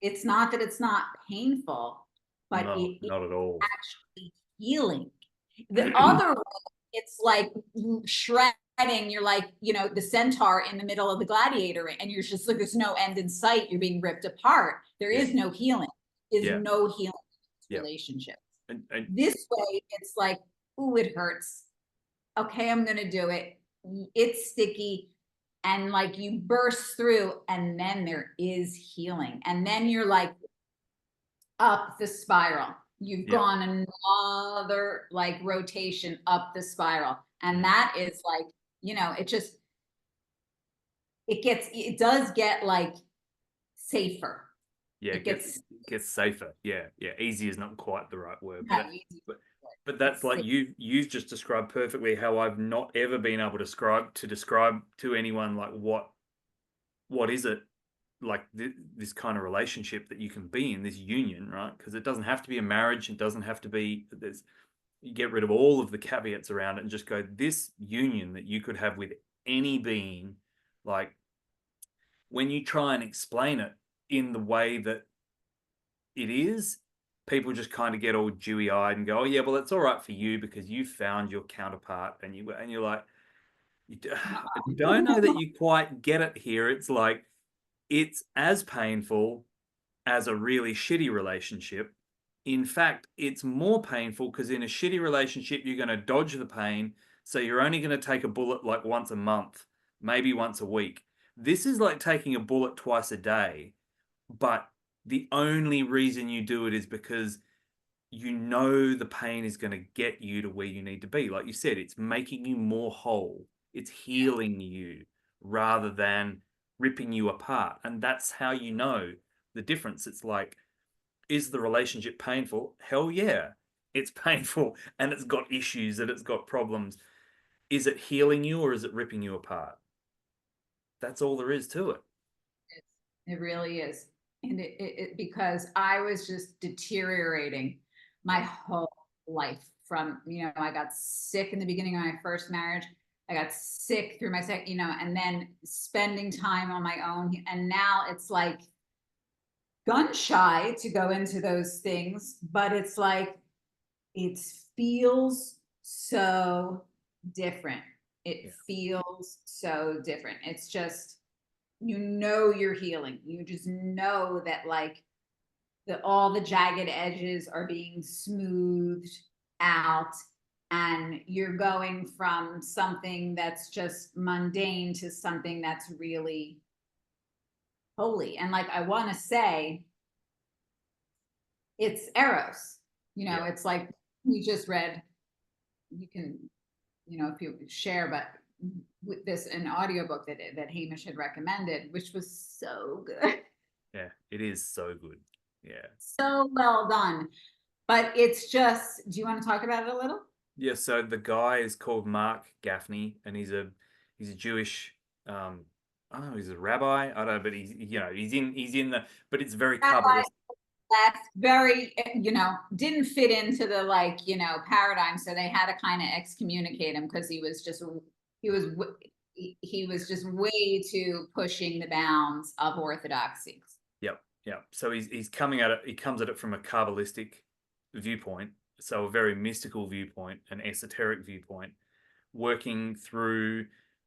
Speaker 1: it's not that it's not painful, but
Speaker 2: no, not at all.
Speaker 1: Actually healing. The other way, it's like shredding. You're like, the centaur in the middle of the gladiator, and you're just like, there's no end in sight. You're being ripped apart. There is no healing. No healing in relationships. And this way, it's like, ooh, it hurts. Okay, I'm gonna do it. It's sticky. And like you burst through, and then there is healing. And then you're like up the spiral. You've gone another like rotation up the spiral. And that is like, it does get like safer.
Speaker 2: Yeah, it gets safer. Yeah. Easy is not quite the right word. But that's like you've just described perfectly how I've not ever been able to describe to anyone like what is it like this kind of relationship that you can be in, this union, right? Because it doesn't have to be a marriage. It doesn't have to be, you get rid of all of the caveats around it and just go, this union that you could have with any being, like when you try and explain it in the way that it is, people just kind of get all dewy-eyed and go, oh yeah, well, it's all right for you because you found your counterpart, and you're like, I don't know that you quite get it here. It's like, it's as painful as a really shitty relationship. In fact, it's more painful because in a shitty relationship, you're going to dodge the pain. So you're only going to take a bullet like once a month, maybe once a week. This is like taking a bullet twice a day, but the only reason you do it is because you know the pain is going to get you to where you need to be. Like you said, it's making you more whole. It's healing you rather than ripping you apart. And that's how you know the difference. It's like, is the relationship painful? Hell yeah, it's painful and it's got issues and it's got problems. Is it healing you or is it ripping you apart? That's all there is to it.
Speaker 1: It really is. And because I was just deteriorating my whole life from, I got sick in the beginning of my first marriage. I got sick through my second, and then spending time on my own. And now it's like gun shy to go into those things, but it's like, it feels so different. It feels so different. It's just, you're healing. You just know that like all the jagged edges are being smoothed out, and you're going from something that's just mundane to something that's really holy. And like, I want to say it's Eros, it's like we just read, you can, if you share, but with this an audiobook that Hamish had recommended, which was so good.
Speaker 2: Yeah, it is so good. Yeah.
Speaker 1: So well done. But it's just, do you want to talk about it a little?
Speaker 2: Yeah, so the guy is called Mark Gaffney, and he's a Jewish I don't know, he's a rabbi. I don't know, but he's in the, but it's very Kabbalistic.
Speaker 1: That's very, didn't fit into the paradigm. So they had to kind of excommunicate him because he was just way too pushing the bounds of orthodoxy.
Speaker 2: Yep. So he comes at it from a Kabbalistic viewpoint, so a very mystical viewpoint, an esoteric viewpoint, working through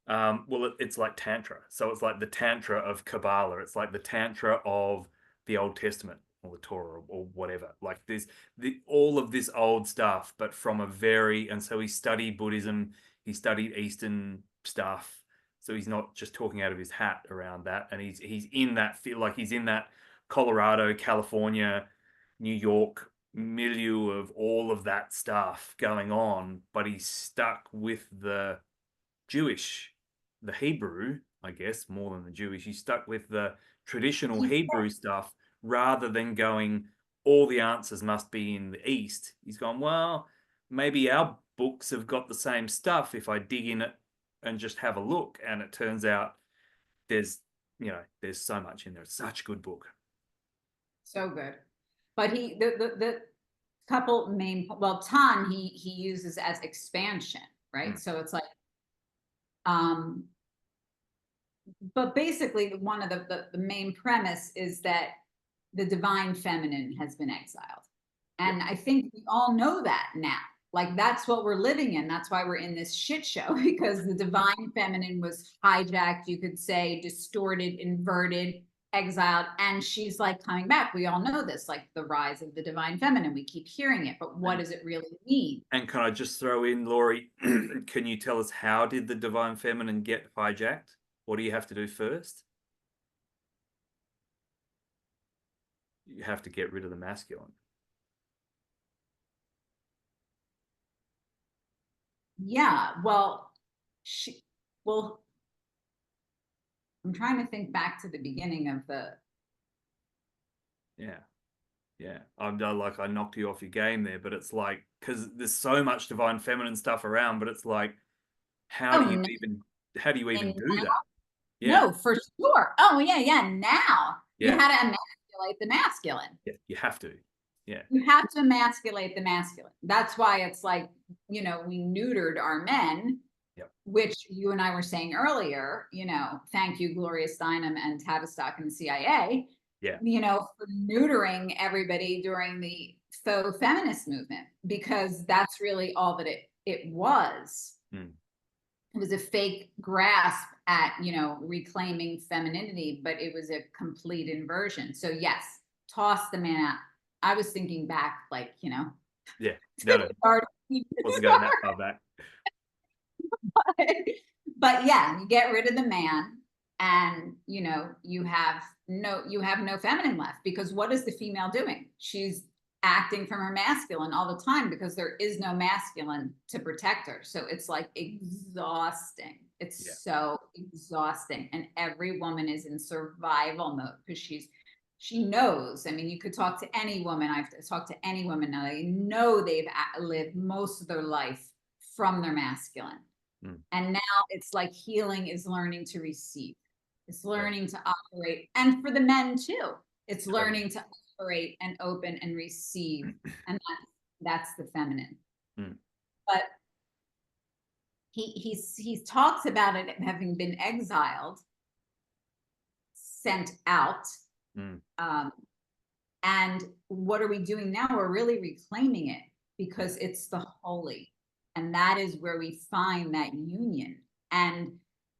Speaker 2: it's like Tantra. So it's like the Tantra of Kabbalah. It's like the Tantra of the Old Testament or the Torah or whatever. Like all of this old stuff, but from and so he studied Buddhism, he studied Eastern stuff. So he's not just talking out of his hat around that. And he's in that feel, like he's in that Colorado, California, New York milieu of all of that stuff going on, but he's stuck with the Hebrew, I guess, more than the Jewish. He's stuck with the traditional Hebrew stuff rather than going, all the answers must be in the East. He's gone, well, maybe our books have got the same stuff if I dig in it and just have a look. And it turns out there's so much in there. It's such a good book.
Speaker 1: So good. But the couple main, Tan, he uses as expansion, right? So it's like, but basically one of the main premise is that the divine feminine has been exiled. And I think we all know that now. Like, that's what we're living in. That's why we're in this shit show, because the divine feminine was hijacked, you could say, distorted, inverted, exiled, and she's like coming back. We all know this, like the rise of the divine feminine. We keep hearing it, but what does it really mean?
Speaker 2: And can I just throw in, Laurie, can you tell us, how did the divine feminine get hijacked? What do you have to do first? You have to get rid of the masculine.
Speaker 1: Yeah, well, I'm trying to think back to the beginning of the.
Speaker 2: Yeah. I'm like, I knocked you off your game there, but it's like, because there's so much divine feminine stuff around, but it's like, how do you even do that? Yeah.
Speaker 1: No, for sure. Oh, yeah. Now you
Speaker 2: Yeah.
Speaker 1: had to emasculate the masculine.
Speaker 2: Yeah. You have to. Yeah.
Speaker 1: You have to emasculate the masculine. That's why it's like, we neutered our men,
Speaker 2: Yep.
Speaker 1: which you and I were saying earlier, thank you, Gloria Steinem and Tavistock and the CIA,
Speaker 2: Yeah.
Speaker 1: For neutering everybody during the faux feminist movement, because that's really all that it was.
Speaker 2: Mm.
Speaker 1: It was a fake grasp at, reclaiming femininity, but it was a complete inversion. So yes, toss the man out. I was thinking back, like,
Speaker 2: Yeah. No. Wasn't going that far back.
Speaker 1: But yeah, you get rid of the man, and you have no feminine left, because what is the female doing? She's acting from her masculine all the time, because there is no masculine to protect her. So it's like exhausting. It's so exhausting. And every woman is in survival mode, because she knows. I mean, you could talk to any woman. I've talked to any woman now. They know they've lived most of their life from their masculine. And now it's like healing is learning to receive. It's learning to operate. And for the men too, it's learning to operate and open and receive. And that's the feminine. But he talks about it having been exiled, sent out. And what are we doing now? We're really reclaiming it, because it's the holy. And that is where we find that union. And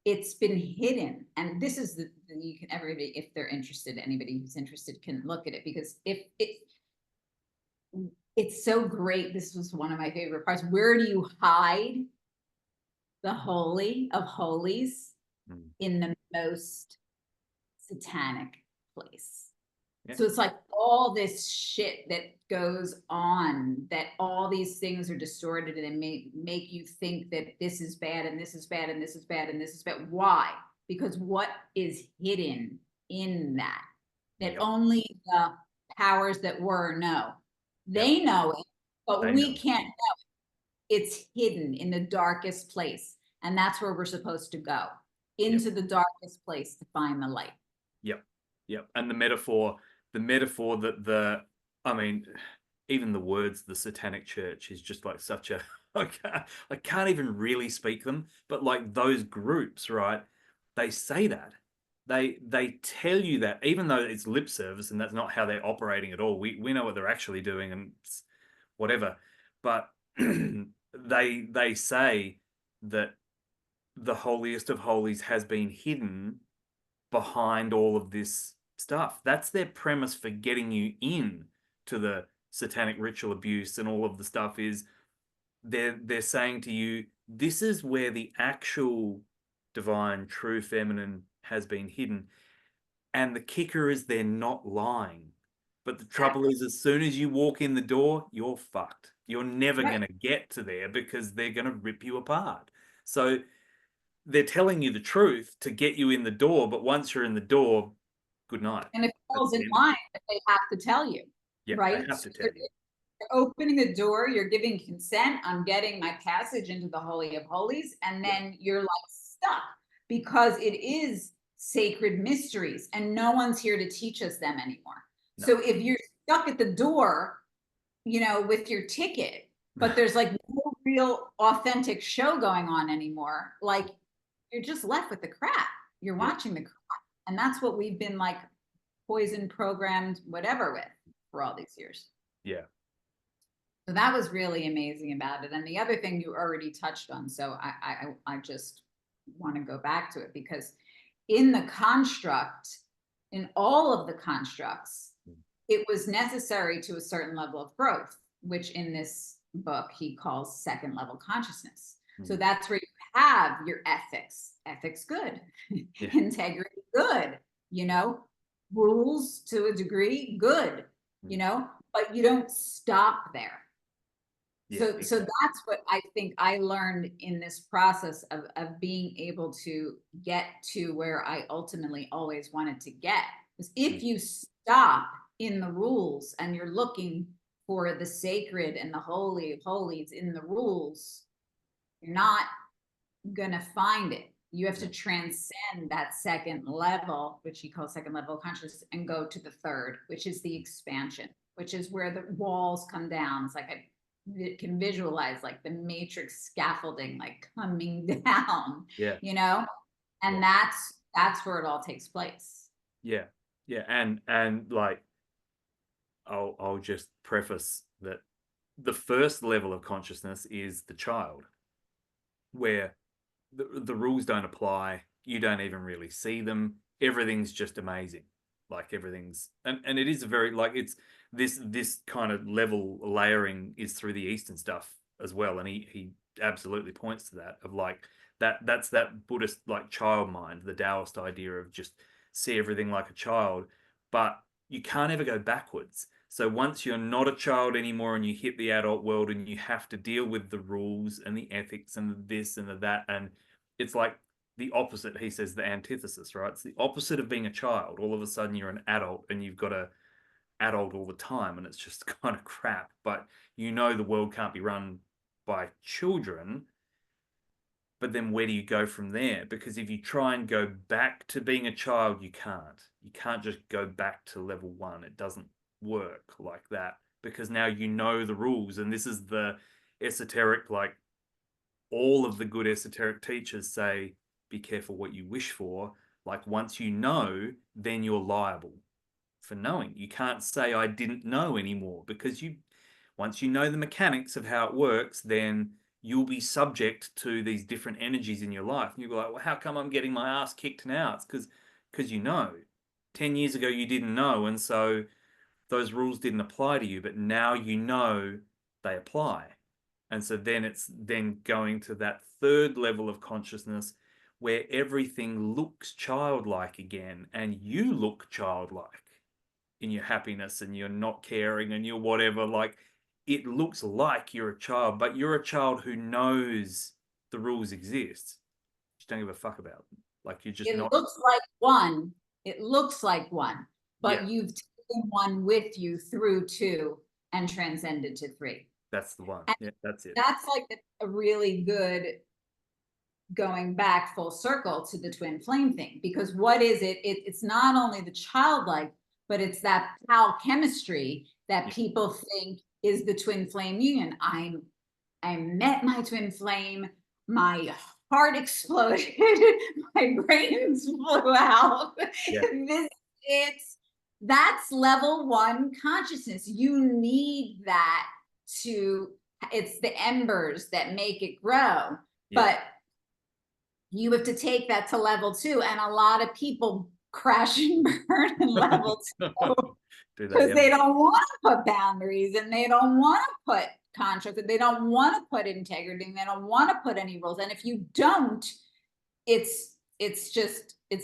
Speaker 1: it's been hidden. And this is you can, everybody, if they're interested, anybody who's interested can look at it, because it's so great. This was one of my favorite parts. Where do you hide the holy of holies? In the most satanic place. So it's like all this shit that goes on, that all these things are distorted and make you think that this is bad and this is bad and this is bad and this is bad. Why? Because what is hidden in that only the powers that were know. They know it, but we can't know it. It's hidden in the darkest place. And that's where we're supposed to go, into the darkest place, to find the light.
Speaker 2: Yep. And the metaphor that I mean, even the words, the satanic church, is just like such a, I can't even really speak them, but like those groups, right? They say that. They tell you that, even though it's lip service and that's not how they're operating at all. We know what they're actually doing and whatever. But they say that the holiest of holies has been hidden behind all of this stuff. That's their premise for getting you in to the satanic ritual abuse and all of the stuff. Is they're saying to you, this is where the actual divine, true feminine has been hidden. And the kicker is they're not lying. But the trouble is, as soon as you walk in the door, you're fucked. You're never going to get to there, because they're going to rip you apart. So they're telling you the truth to get you in the door, but once you're in the door, good night.
Speaker 1: And it falls in line that they have to tell you, right?
Speaker 2: They have to tell you.
Speaker 1: You're opening the door, you're giving consent, I'm getting my passage into the Holy of Holies, and then you're like stuck, because it is sacred mysteries and no one's here to teach us them anymore. So if you're stuck at the door, with your ticket, but there's like no real authentic show going on anymore, like you're just left with the crap. You're watching the crap. And that's what we've been like poison programmed, whatever, with for all these years. So that was really amazing about it. And the other thing you already touched on, so I just want to go back to it, because in the construct, in all of the constructs, it was necessary to a certain level of growth, which in this book he calls second level consciousness. So that's where you have your ethics good, integrity good, rules to a degree good, but you don't stop there. So that's what I think I learned in this process of being able to get to where I ultimately always wanted to get. Because if you stop in the rules and you're looking for the sacred and the holy of holies in the rules, you're not gonna find it. You have to transcend that second level, which he calls second level consciousness, and go to the third, which is the expansion, which is where the walls come down. It's like I can visualize like the matrix scaffolding like coming down,
Speaker 2: Yeah.
Speaker 1: you know, and that's where it all takes place.
Speaker 2: Yeah. Yeah. And like, I'll just preface that the first level of consciousness is the child, where the rules don't apply. You don't even really see them. Everything's just amazing. Like everything's, and it is a very, like, it's this kind of level layering is through the Eastern stuff as well. And he absolutely points to that, of like that's that Buddhist like child mind, the Taoist idea of just see everything like a child, but you can't ever go backwards. So once you're not a child anymore and you hit the adult world and you have to deal with the rules and the ethics and the this and the that, and it's like the opposite. He says the antithesis, right? It's the opposite of being a child. All of a sudden you're an adult and you've got to adult all the time, and it's just kind of crap. But you know the world can't be run by children. But then where do you go from there? Because if you try and go back to being a child, you can't. You can't just go back to level one. It doesn't work like that, because now you know the rules. And this is the esoteric, like all of the good esoteric teachers say, be careful what you wish for. Like once you know, then you're liable for knowing. You can't say I didn't know anymore, because once you know the mechanics of how it works, then you'll be subject to these different energies in your life. And you'll be like, well, how come I'm getting my ass kicked now? It's because you know. 10 years ago you didn't know, and so those rules didn't apply to you, but now you know they apply. And so then it's then going to that third level of consciousness where everything looks childlike again, and you look childlike in your happiness and you're not caring and you're whatever. Like it looks like you're a child, but you're a child who knows the rules exist. You just don't give a fuck about them. Like you're just not.
Speaker 1: Looks like one. It looks like one, but
Speaker 2: Yeah.
Speaker 1: you've taken one with you through two and transcended to three.
Speaker 2: That's the one.
Speaker 1: And
Speaker 2: yeah, that's it.
Speaker 1: that's like a really good going back full circle to the twin flame thing, because what is it? It's not only the childlike, but it's that alchemistry that people think is the twin flame union. I met my twin flame, my heart exploded, my brains flew out.
Speaker 2: Yeah.
Speaker 1: That's level one consciousness. You need that it's the embers that make it grow. But you have to take that to level two. And a lot of people crash and burn in level two because they don't want to put boundaries, and they don't want to put contracts, and they don't want to put integrity, and they don't want to put any rules. And if you don't, it's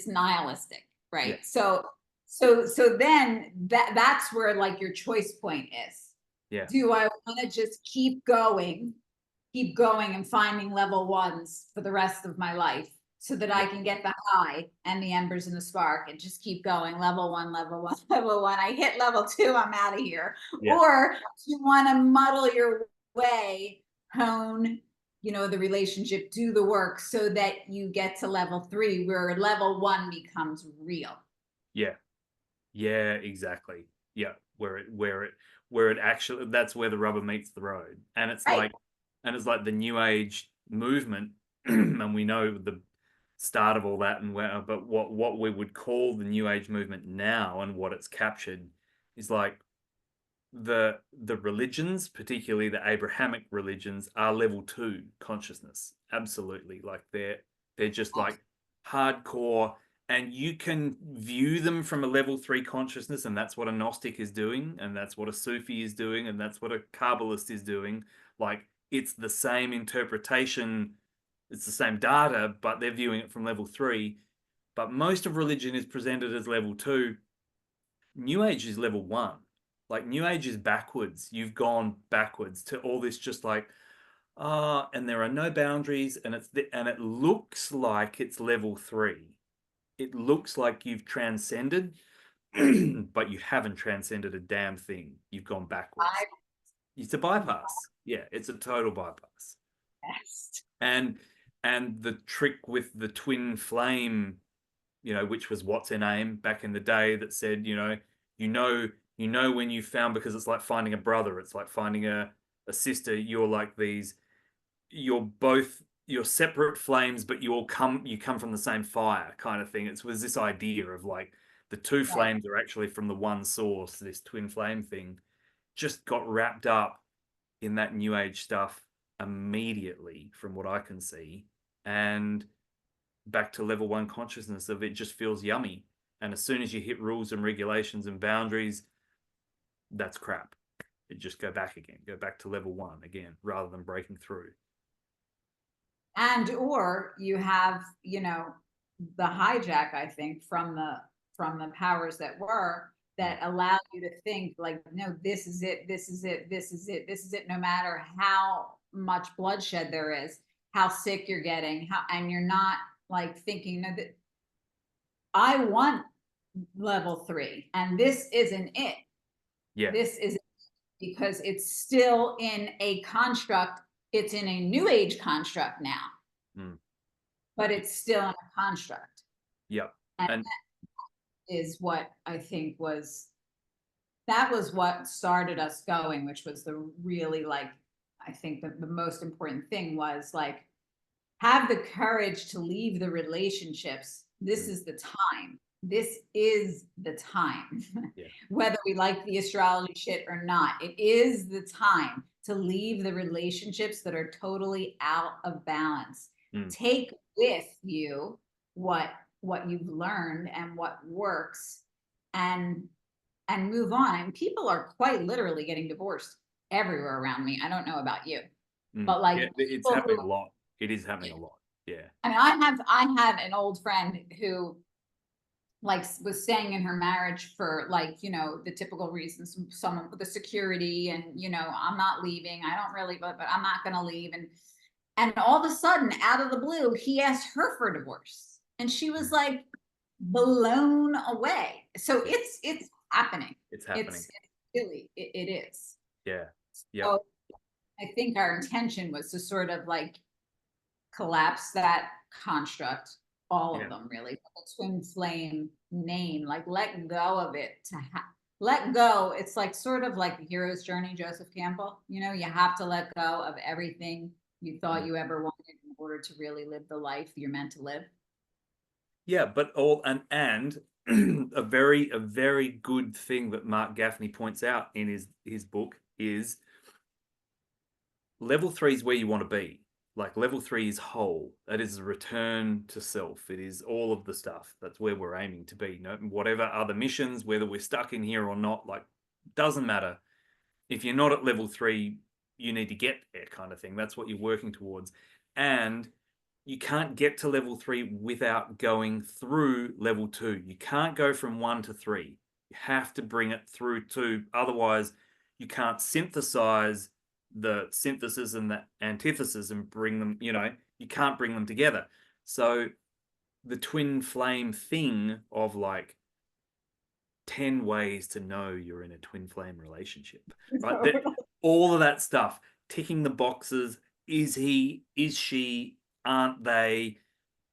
Speaker 1: nihilistic, right? Yeah. So then that's where like your choice point is.
Speaker 2: Yeah.
Speaker 1: Do I want to just keep going and finding level ones for the rest of my life so that I can get the high and the embers and the spark and just keep going, level one, level one, level one. I hit level two, I'm out of here. Yeah. Or you want to muddle your way, hone, the relationship, do the work so that you get to level three, where level one becomes real.
Speaker 2: Yeah. Yeah, exactly. Yeah. Where it actually, that's where the rubber meets the road. And it's right. It's like the New Age movement, and we know the start of all that, but what we would call the New Age movement now, and what it's captured, is like the religions, particularly the Abrahamic religions, are level two consciousness. Absolutely, like they're just like hardcore, and you can view them from a level three consciousness, and that's what a Gnostic is doing, and that's what a Sufi is doing, and that's what a Kabbalist is doing. Like, it's the same interpretation, it's the same data, but they're viewing it from level three. But most of religion is presented as level two. New Age is level one. Like, New Age is backwards. You've gone backwards to all this, just like, and there are no boundaries, and it looks like it's level three. It looks like you've transcended, but you haven't transcended a damn thing. You've gone backwards. It's a bypass. Yeah, it's a total bypass.
Speaker 1: Yes.
Speaker 2: And And the trick with the twin flame, you know, which was what's her name back in the day, that said, you know when you found, because it's like finding a brother, it's like finding a sister. You're like these, you're separate flames, but you come from the same fire, kind of thing. It was this idea of like the two
Speaker 1: Right.
Speaker 2: flames are actually from the one source. This twin flame thing just got wrapped up in that new age stuff immediately, from what I can see. And back to level one consciousness of it just feels yummy. And as soon as you hit rules and regulations and boundaries, that's crap. It just go back again, go back to level one again, rather than breaking through.
Speaker 1: And or you have, the hijack, I think, from the powers that were, that allow you to think like, no, this is it, this is it, this is it, this is it, no matter how much bloodshed there is, how sick you're getting, and you're not like thinking, no, that I want level 3 and this isn't it.
Speaker 2: Yeah.
Speaker 1: This is, because it's still in a construct. It's in a new age construct now, but it's still in a construct.
Speaker 2: Yeah.
Speaker 1: And that is what I think that was what started us going, which was the really, like, I think the most important thing was like, have the courage to leave the relationships. This is the time. This is the time.
Speaker 2: Yeah.
Speaker 1: Whether we like the astrology shit or not, it is the time to leave the relationships that are totally out of balance. Take with you what you've learned and what works, and move on. And people are quite literally getting divorced everywhere around me. I don't know about you, but like,
Speaker 2: yeah, it's happening a lot. It is happening a lot. Yeah.
Speaker 1: I mean, I had an old friend who like was staying in her marriage for like, the typical reasons, someone with the security and, I'm not leaving. I don't really, but I'm not going to leave. And all of a sudden, out of the blue, he asked her for divorce. And she was like blown away. So it's happening.
Speaker 2: It's happening.
Speaker 1: It's really, it is.
Speaker 2: Yeah. Yeah.
Speaker 1: So I think our intention was to sort of like collapse that construct, all of them really. The twin flame name, like let go of it, let go. It's like sort of like the hero's journey, Joseph Campbell. You have to let go of everything you thought you ever wanted in order to really live the life you're meant to live.
Speaker 2: Yeah, but and a very good thing that Mark Gaffney points out in his book is level 3 is where you want to be. Like level 3 is whole. That is a return to self. It is all of the stuff. That's where we're aiming to be. Whatever other missions, whether we're stuck in here or not, like, doesn't matter. If you're not at level 3, you need to get there, kind of thing. That's what you're working towards. And you can't get to level 3 without going through level 2. You can't go from 1 to 3. You have to bring it through 2. Otherwise, you can't synthesize the synthesis and the antithesis and bring them, you can't bring them together. So the twin flame thing of like 10 ways to know you're in a twin flame relationship, right? All of that stuff, ticking the boxes. Is he, is she, aren't they?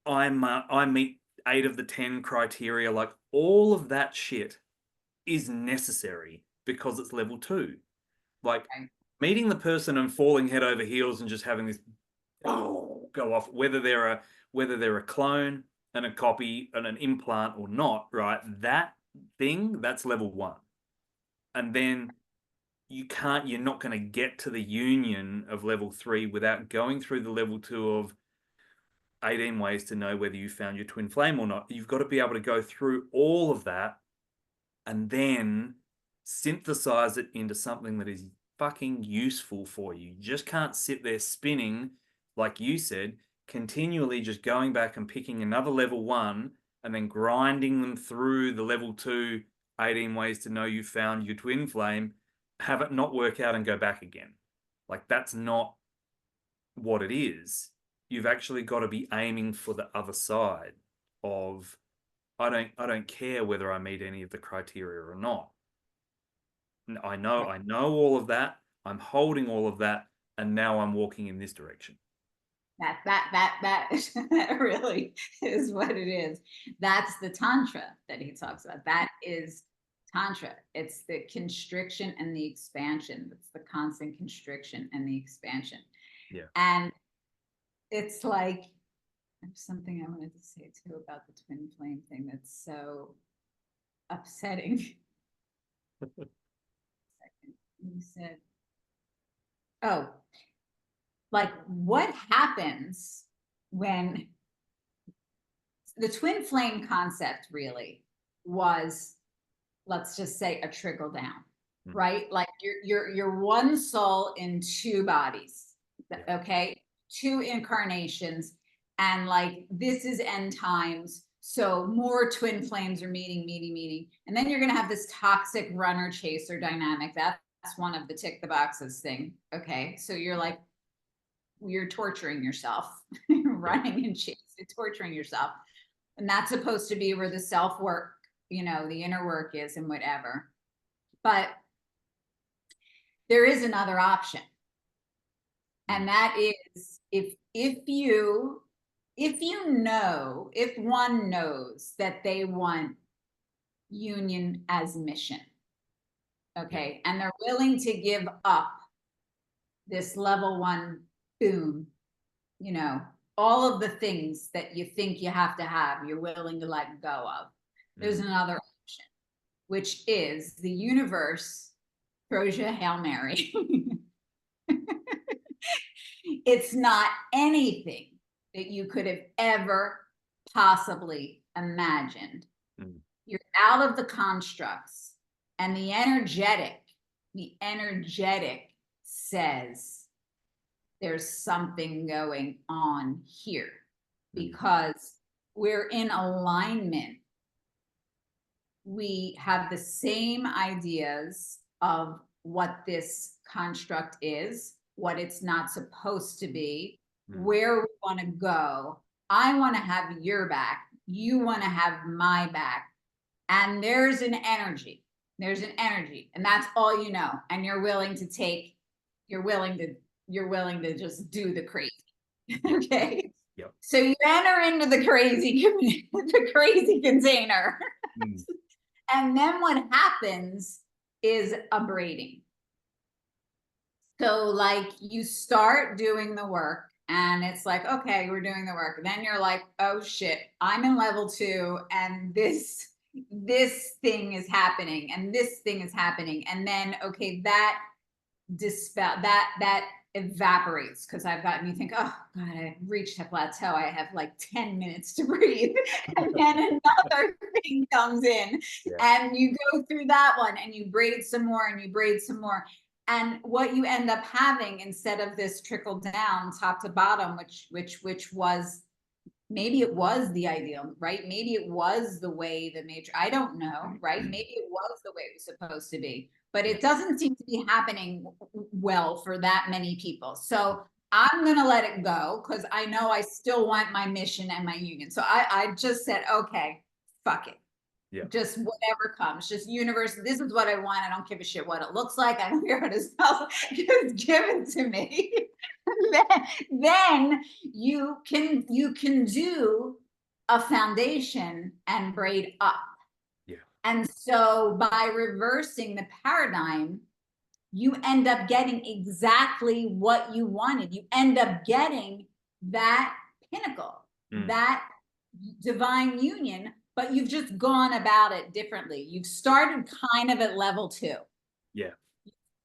Speaker 2: I meet 8 of the 10 criteria. Like all of that shit is necessary because it's level 2. Like meeting the person and falling head over heels and just having this go off, whether they're a clone and a copy and an implant or not, right? That thing, that's level 1. And then you're not going to get to the union of level 3 without going through the level 2 of 18 ways to know whether you found your twin flame or not. You've got to be able to go through all of that and then synthesize it into something that is fucking useful for you. You just can't sit there spinning, like you said, continually just going back and picking another level 1 and then grinding them through the level 2 18 ways to know you found your twin flame, have it not work out and go back again. Like that's not what it is. You've actually got to be aiming for the other side of I don't care whether I meet any of the criteria or not. I know all of that. I'm holding all of that, and now I'm walking in this direction.
Speaker 1: That really is what it is. That's the tantra that he talks about. That is tantra. It's the constriction and the expansion. It's the constant constriction and the expansion.
Speaker 2: Yeah.
Speaker 1: And it's like, there's something I wanted to say too about the twin flame thing that's so upsetting. You said, oh, like what happens when the twin flame concept really was, let's just say, a trickle down, right? Like you're one soul in two bodies, okay? Two incarnations, and like this is end times. So more twin flames are meeting. And then you're gonna have this toxic runner chaser dynamic. That's one of the tick the boxes thing. Okay. So you're like, you're torturing yourself, running and chasing, torturing yourself. And that's supposed to be where the self work, you know, the inner work is and whatever. But there is another option. And that is if one knows that they want union as mission, okay, and they're willing to give up this level 1 boom, you know, all of the things that you think you have to have, you're willing to let go of. There's another option, which is the universe throws you a Hail Mary. It's not anything that you could have ever possibly imagined. You're out of the constructs, and the energetic says there's something going on here because we're in alignment. We have the same ideas of what this construct is, what it's not supposed to be, where we want to go. I want to have your back. You want to have my back. And there's an energy. And that's all you know. And you're willing to just do the crazy. Okay.
Speaker 2: Yep.
Speaker 1: So you enter into the crazy container. And then what happens is a braiding. So like you start doing the work and it's like, okay, we're doing the work. Then you're like, oh shit, I'm in level 2 and this thing is happening and this thing is happening. And then, okay, that evaporates because you think, oh God, I've reached a plateau. I have like 10 minutes to breathe. And then another thing comes in and you go through that one and you braid some more and you braid some more. And what you end up having instead of this trickle down top to bottom, which was, maybe it was the ideal, right? Maybe it was the way the major, I don't know, right? Maybe it was the way it was supposed to be, but it doesn't seem to be happening well for that many people. So I'm going to let it go because I know I still want my mission and my union. So I just said, okay, fuck it. Yeah. Just whatever comes, just universe. This is what I want. I don't give a shit what it looks like. I don't care what it smells. Just give it to me. then you can do a foundation and braid up. Yeah. And so by reversing the paradigm, you end up getting exactly what you wanted. You end up getting that pinnacle, that divine union. But you've just gone about it differently. You've started kind of at level 2. Yeah.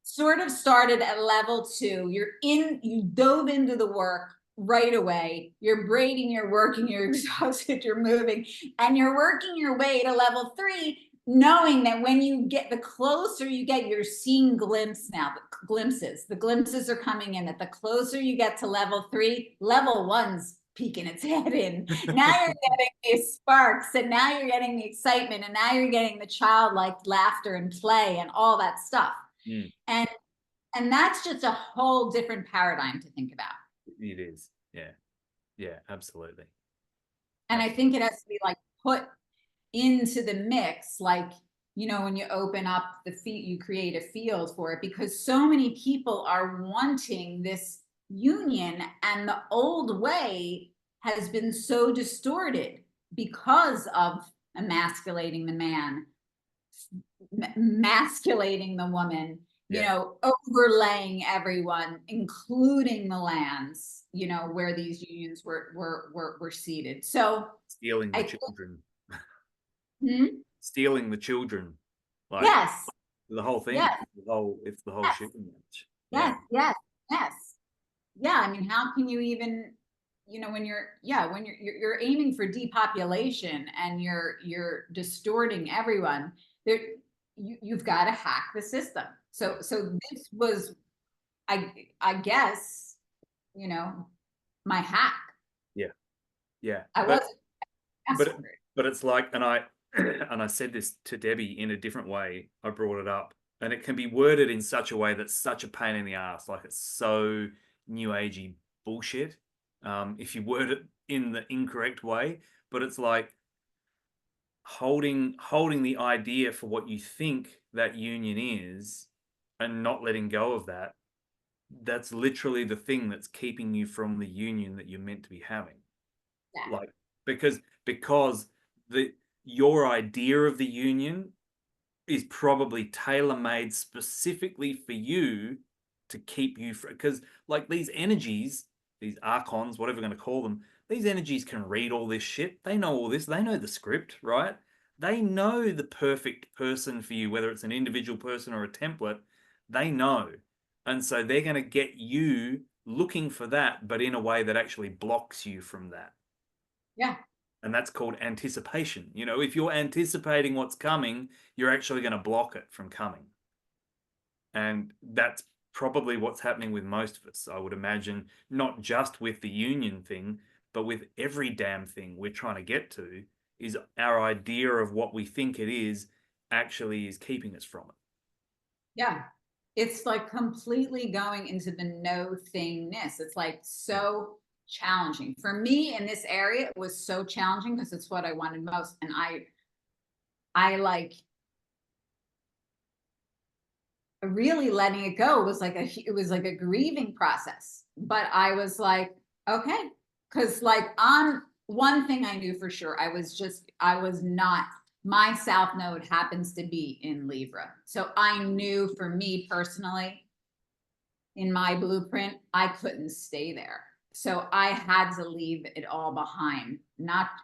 Speaker 1: Sort of started at level 2. You dove into the work right away. You're braiding, you're working, you're exhausted, you're moving, and you're working your way to level 3, knowing that when you get, the closer you get, you're seeing glimpses now, the glimpses are coming in, that the closer you get to level 3, level 1's peeking its head in. Now you're getting these sparks, and now you're getting the excitement, and now you're getting the childlike laughter and play and all that stuff. And that's just a whole different paradigm to think about.
Speaker 2: It is. Yeah, absolutely.
Speaker 1: And I think it has to be like put into the mix, like, you know, when you open up the field, you create a field for it, because so many people are wanting this union, and the old way has been so distorted because of emasculating the man, masculating the woman, you know, overlaying everyone, including the lands, you know, where these unions were seated. So
Speaker 2: stealing the children.
Speaker 1: Hmm?
Speaker 2: Stealing the children. Like,
Speaker 1: Yes.
Speaker 2: the whole thing.
Speaker 1: Yes.
Speaker 2: It's the whole
Speaker 1: Yes.
Speaker 2: shooting match.
Speaker 1: Yes. Yes. Yes. Yeah. I mean, how can you even, you know, when you're aiming for depopulation and you're distorting everyone, there you've got to hack the system. So this was, I guess, you know, my hack.
Speaker 2: Yeah.
Speaker 1: I wasn't desperate.
Speaker 2: But it's like, and I said this to Debbie in a different way. I brought it up, and it can be worded in such a way that's such a pain in the ass. Like, it's so new agey bullshit. If you word it in the incorrect way, but it's like holding the idea for what you think that union is and not letting go of that. That's literally the thing that's keeping you from the union that you're meant to be having.
Speaker 1: Yeah.
Speaker 2: Like, because your idea of the union is probably tailor-made specifically for you to keep you, because like these energies, these archons, whatever we're going to call them, these energies can read all this shit. They know all this. They know the script, right? They know the perfect person for you, whether it's an individual person or a template. They know. And so they're going to get you looking for that, but in a way that actually blocks you from that.
Speaker 1: Yeah.
Speaker 2: And that's called anticipation. You know, if you're anticipating what's coming, you're actually going to block it from coming. And that's probably what's happening with most of us, I would imagine, not just with the union thing, but with every damn thing we're trying to get to, is our idea of what we think it is actually is keeping us from it.
Speaker 1: Yeah. It's like completely going into the no thingness. It's like so challenging for me in this area. It was so challenging because it's what I wanted most. And I like really letting it go was like it was like a grieving process. But I was like, okay, because like on one thing I knew for sure, I was not, my south node happens to be in Libra. So I knew for me personally, in my blueprint, I couldn't stay there. So I had to leave it all behind.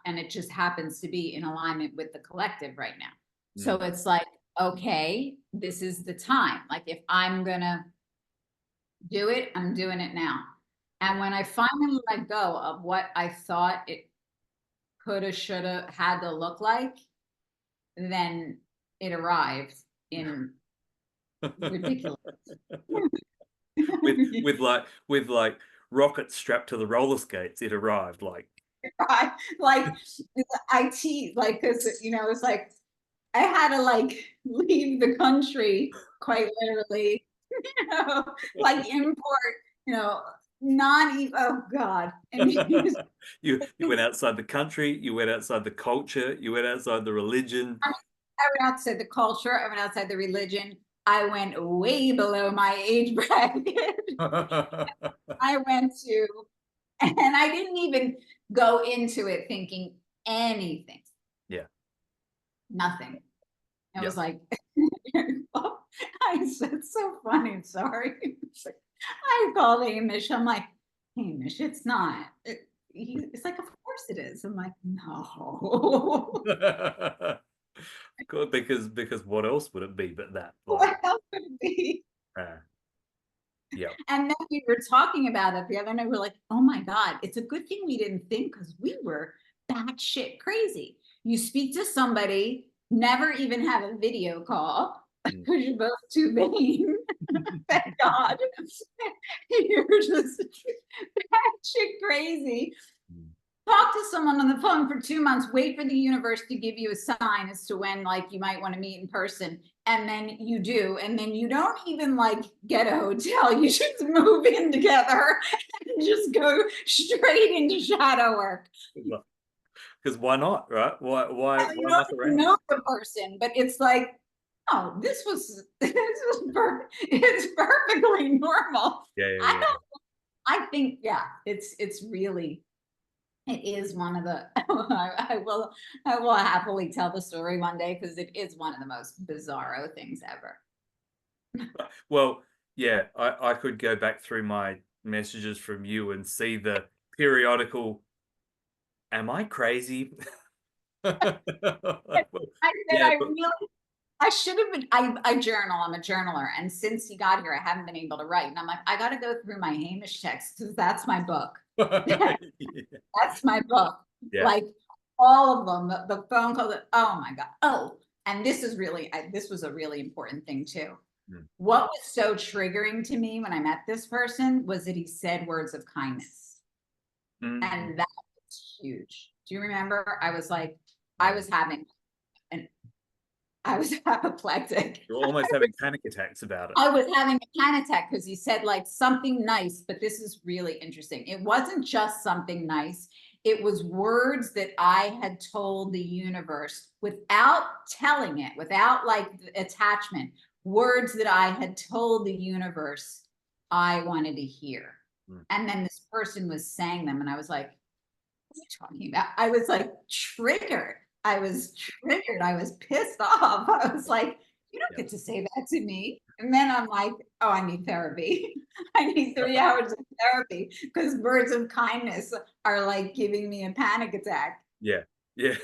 Speaker 1: And it just happens to be in alignment with the collective right now. So it's like, okay, this is the time. Like, if I'm gonna do it, I'm doing it now. And when I finally let go of what I thought it coulda, shoulda, had to look like, then it arrived in ridiculous.
Speaker 2: with like rockets strapped to the roller skates, it arrived like
Speaker 1: IT, like, because you know, it's like I had to like leave the country quite literally, you know, like import, you know, not even, oh God. And
Speaker 2: you went outside the country, you went outside the culture, you went outside the religion.
Speaker 1: I went outside the culture, I went outside the religion, I went way below my age bracket. I went to, and I didn't even go into it thinking anything.
Speaker 2: Yeah.
Speaker 1: Nothing. I was like, I said, so funny, sorry. I called Hamish. I'm like, Hamish, it's not. It's like, of course it is. I'm like, no.
Speaker 2: because what else would it be but that?
Speaker 1: What else would it be?
Speaker 2: Yeah.
Speaker 1: And then we were talking about it the other night. We're like, oh my God, it's a good thing we didn't think, because we were batshit crazy. You speak to somebody, never even have a video call because you're both too vain. Thank God. You're just batshit crazy. Talk to someone on the phone for 2 months, wait for the universe to give you a sign as to when like you might want to meet in person. And then you do. And then you don't even like get a hotel. You just move in together and just go straight into shadow work.
Speaker 2: Because why not, right? Why
Speaker 1: You
Speaker 2: mess
Speaker 1: don't
Speaker 2: around?
Speaker 1: know the person, but it's like, oh, it's perfectly normal.
Speaker 2: Yeah.
Speaker 1: I don't I think, yeah, it's really, it is one of the, I will happily tell the story one day because it is one of the most bizarro things ever.
Speaker 2: Well, yeah, I could go back through my messages from you and see the periodical, am I crazy?
Speaker 1: I said,
Speaker 2: Yeah,
Speaker 1: I
Speaker 2: but
Speaker 1: really, I should have been, I journal, I'm a journaler. And since he got here, I haven't been able to write. And I'm like, I got to go through my Hamish text because that's my book. That's my book.
Speaker 2: yeah.
Speaker 1: Like all of them, the phone calls, oh my God. Oh, and this is really, this was a really important thing too.
Speaker 2: Mm.
Speaker 1: What was so triggering to me when I met this person was that he said words of kindness.
Speaker 2: Mm.
Speaker 1: And that was huge. Do you remember? I was like, I
Speaker 2: Yeah.
Speaker 1: was having an, I was apoplectic.
Speaker 2: You're almost having panic attacks about it.
Speaker 1: I was having a panic attack because he said like something nice, but this is really interesting. It wasn't just something nice. It was words that I had told the universe without telling it, without like attachment, words that I had told the universe I wanted to hear.
Speaker 2: Mm.
Speaker 1: And then this person was saying them, and I was like, what are you talking about? I was like triggered. I was triggered. I was pissed off. I was like, you don't get to say that to me. And then I'm like, oh, I need therapy. I need 3 hours of therapy because words of kindness are like giving me a panic attack.
Speaker 2: Yeah, yeah.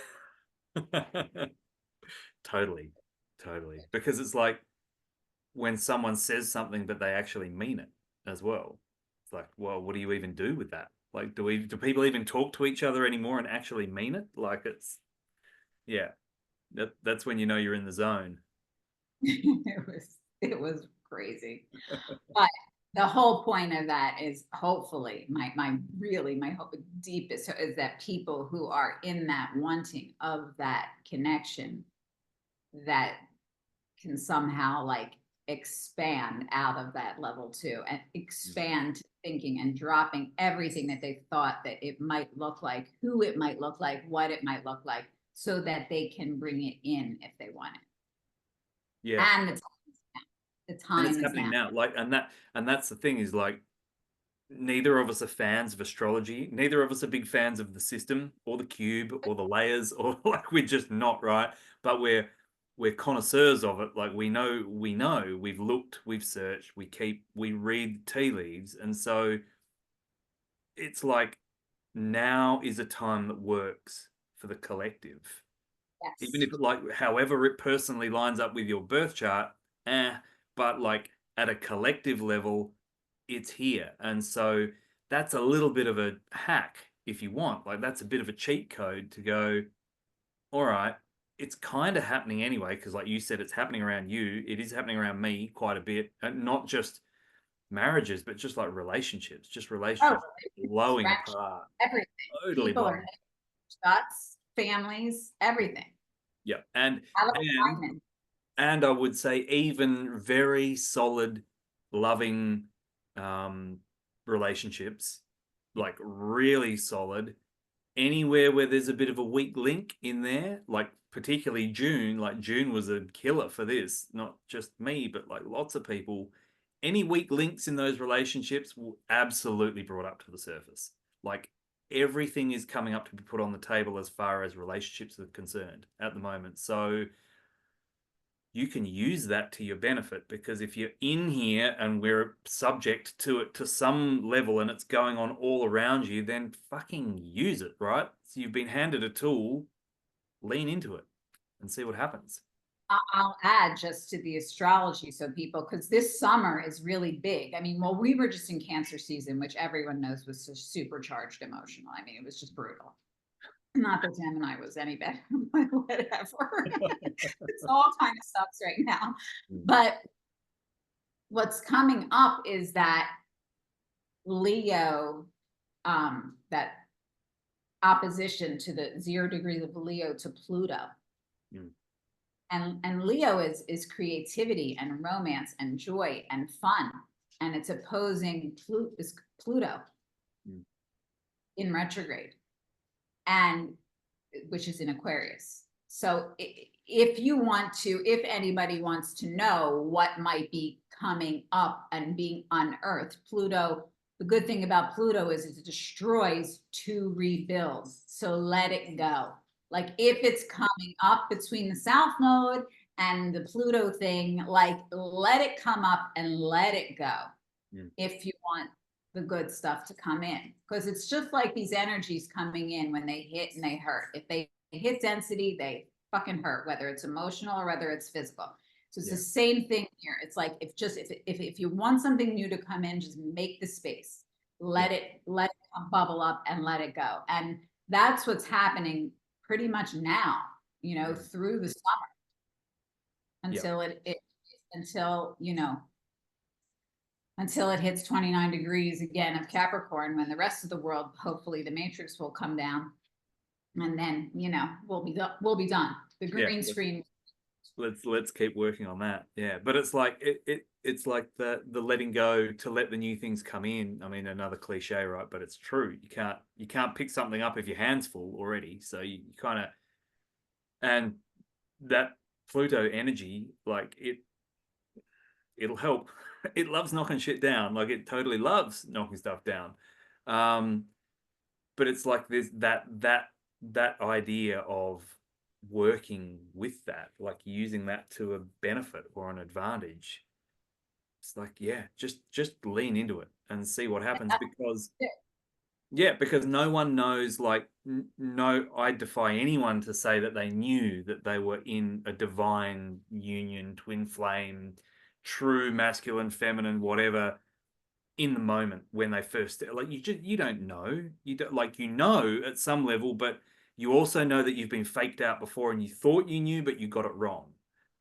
Speaker 2: Totally, totally. Because it's like when someone says something but they actually mean it as well. It's like, well, what do you even do with that? Like, do people even talk to each other anymore and actually mean it? Like it's, yeah, that's when you know you're in the zone.
Speaker 1: It was crazy. But the whole point of that is hopefully my hope deepest is that people who are in that wanting of that connection that can somehow like expand out of that level too and expand thinking and dropping everything that they thought that it might look like, who it might look like, what it might look like, so that they can bring it in if they want it.
Speaker 2: Yeah.
Speaker 1: And the
Speaker 2: And it's
Speaker 1: time is
Speaker 2: happening
Speaker 1: now.
Speaker 2: now. Like, and that's the thing is like neither of us are fans of astrology. Neither of us are big fans of the system or the cube or the layers or like we're just not, right. But we're connoisseurs of it. Like we've looked, we've searched, we read tea leaves. And so it's like now is a time that works for the collective. Even
Speaker 1: Yes.
Speaker 2: if like however it personally lines up with your birth chart, but like at a collective level, it's here. And so that's a little bit of a hack if you want. Like that's a bit of a cheat code to go, all right, it's kind of happening anyway, because like you said, it's happening around you. It is happening around me quite a bit. And not just marriages, but just like relationships, just
Speaker 1: Oh,
Speaker 2: relationships blowing
Speaker 1: friendship,
Speaker 2: apart.
Speaker 1: everything.
Speaker 2: Totally
Speaker 1: People
Speaker 2: blowing.
Speaker 1: are shots, families, everything.
Speaker 2: Yeah.
Speaker 1: Out of
Speaker 2: And
Speaker 1: alignment.
Speaker 2: and I would say even very solid, loving relationships, like really solid. Anywhere where there's a bit of a weak link in there, like particularly June, like June was a killer for this, not just me, but like lots of people. Any weak links in those relationships will absolutely brought up to the surface. Like everything is coming up to be put on the table as far as relationships are concerned at the moment. So you can use that to your benefit because if you're in here and we're subject to it to some level and it's going on all around you, then fucking use it, right? So you've been handed a tool, lean into it and see what happens.
Speaker 1: I'll add just to the astrology so people, because this summer is really big. I mean, well, we were just in Cancer season, which everyone knows was just supercharged emotional. I mean, it was just brutal. Not that Gemini was any better, but whatever. It's all kind of sucks right now. But what's coming up is that Leo, that opposition to the 0 degrees of Leo to Pluto.
Speaker 2: Mm.
Speaker 1: And Leo is creativity and romance and joy and fun. And it's opposing Pluto in retrograde, and which is in Aquarius. So if you want to, if anybody wants to know what might be coming up and being unearthed, Pluto the good thing about Pluto is it destroys to rebuild. So let it go. Like if it's coming up between the South Node and the Pluto thing, like let it come up and let it go. If you want the good stuff to come in, because it's just like these energies coming in when they hit and they hurt. If they hit density, they fucking hurt, whether it's emotional or whether it's physical. So it's the same thing here. It's like if you want something new to come in, just make the space, let it bubble up and let it go. And that's what's happening pretty much now, you know, through the summer until until it hits 29 degrees again of Capricorn, when the rest of the world, hopefully the matrix will come down, and then, you know, we'll be done. The green screen.
Speaker 2: Let's keep working on that. Yeah, but it's like it's like the letting go to let the new things come in. I mean, another cliche, right? But it's true. You can't pick something up if your hand's full already. So you kind of, and that Pluto energy, like it'll help. It loves knocking shit down. Like it totally loves knocking stuff down. But it's like there's that idea of working with that, like using that to a benefit or an advantage. It's like, yeah, just lean into it and see what happens, because because no one knows, like no, I defy anyone to say that they knew that they were in a divine union, twin flame, true masculine, feminine, whatever, in the moment when they first, like you don't know, you don't, like, you know, at some level, but you also know that you've been faked out before and you thought you knew, but you got it wrong,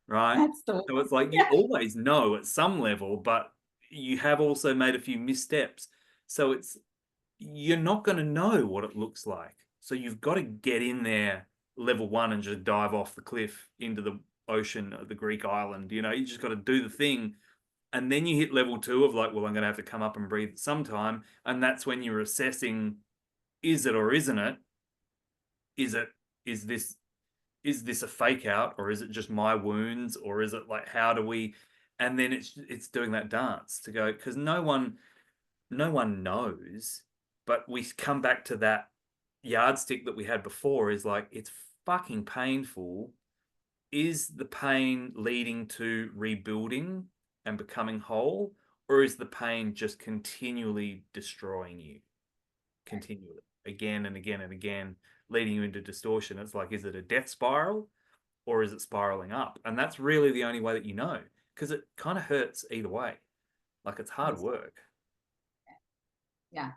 Speaker 2: right? So it's like you always know at some level, but you have also made a few missteps. So you're not going to know what it looks like. So you've got to get in there level 1 and just dive off the cliff into the ocean of the Greek island. You know, you just got to do the thing. And then you hit level 2 of like, well, I'm going to have to come up and breathe sometime. And that's when you're assessing, is it or isn't it? Is this a fake out, or is it just my wounds, or is it like, how do we, and then it's doing that dance to go, because no one knows, but we come back to that yardstick that we had before, is like, it's fucking painful. Is the pain leading to rebuilding and becoming whole, or is the pain just continually destroying you, continually, again and again and again, leading you into distortion? It's like, is it a death spiral, or is it spiraling up? And that's really the only way that you know, because it kind of hurts either way. Like, it's hard work.
Speaker 1: Yeah.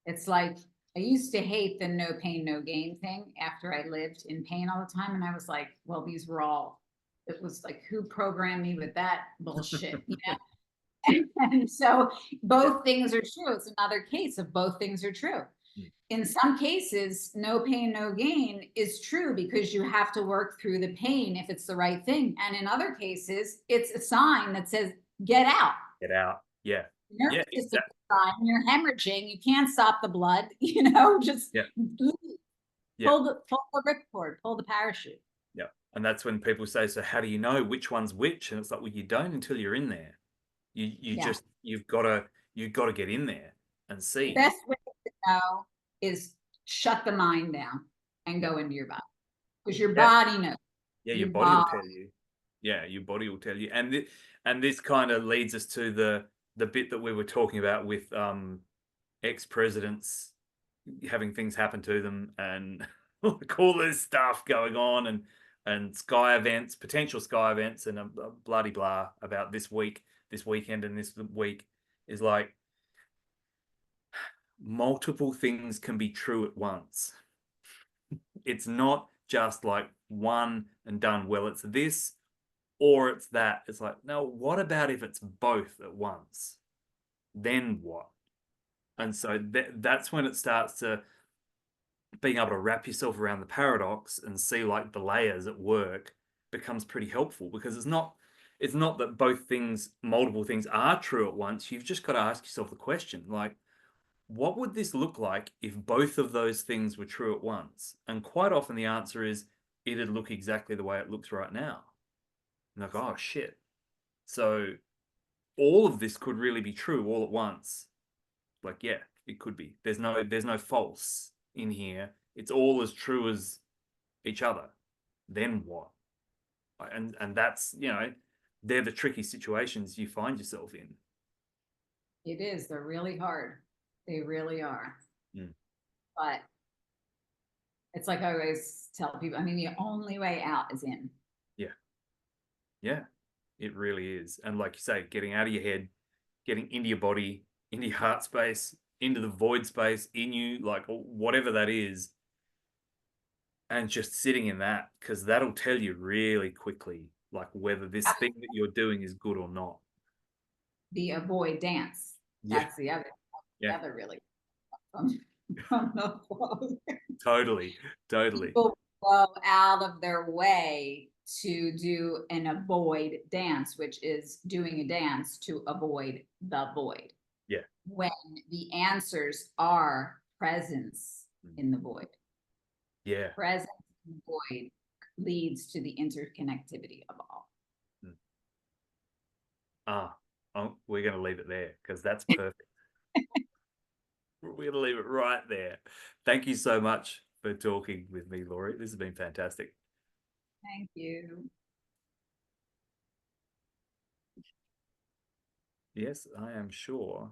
Speaker 1: It's like, I used to hate the no pain, no gain thing after I lived in pain all the time. And I was like, well, these were all, it was like, who programmed me with that bullshit? You know? And so both things are true. It's another case of both things are true. In some cases, no pain, no gain is true, because you have to work through the pain if it's the right thing. And in other cases, it's a sign that says, get out.
Speaker 2: Get out. Yeah.
Speaker 1: Nervous system sign, you're hemorrhaging, you can't stop the blood, you know, just pull the ripcord, pull the parachute.
Speaker 2: Yeah. And that's when people say, so how do you know which one's which? And it's like, well, you don't until you're in there. You've got to get in there and see.
Speaker 1: The best way to know is shut the mind down and go into your body, because your body knows.
Speaker 2: Yeah, your body will tell you. Yeah, your body will tell you. And this kind of leads us to the bit that we were talking about with ex-presidents having things happen to them, and all this stuff going on, and sky events, potential sky events, and a bloody blah about this weekend and this week. Is like, multiple things can be true at once. It's not just like one and done. Well, it's this or it's that. It's like, no, what about if it's both at once? Then what? And so that's when it starts to being able to wrap yourself around the paradox and see like the layers at work becomes pretty helpful, because it's not that both things, multiple things are true at once. You've just got to ask yourself the question, like, what would this look like if both of those things were true at once? And quite often the answer is, it'd look exactly the way it looks right now. And like, oh shit. So all of this could really be true all at once. Like, yeah, it could be. There's no false in here. It's all as true as each other. Then what? And that's, you know, they're the tricky situations you find yourself in.
Speaker 1: It is. They're really hard. They really are.
Speaker 2: Mm.
Speaker 1: But it's like I always tell people, I mean, the only way out is in.
Speaker 2: Yeah. Yeah, it really is. And like you say, getting out of your head, getting into your body, into your heart space, into the void space in you, like whatever that is, and just sitting in that, because that'll tell you really quickly, like whether this thing that you're doing is good or not.
Speaker 1: The avoid dance.
Speaker 2: Yeah.
Speaker 1: That's the other,
Speaker 2: Yeah.
Speaker 1: really from the quote.
Speaker 2: Totally.
Speaker 1: People go out of their way to do an avoid dance, which is doing a dance to avoid the void.
Speaker 2: Yeah.
Speaker 1: When the answers are presence in the void.
Speaker 2: Yeah.
Speaker 1: Presence in the void leads to the interconnectivity of all.
Speaker 2: We're going to leave it there because that's perfect. We're going to leave it right there. Thank you so much for talking with me, Laurie. This has been fantastic.
Speaker 1: Thank you.
Speaker 2: Yes, I am sure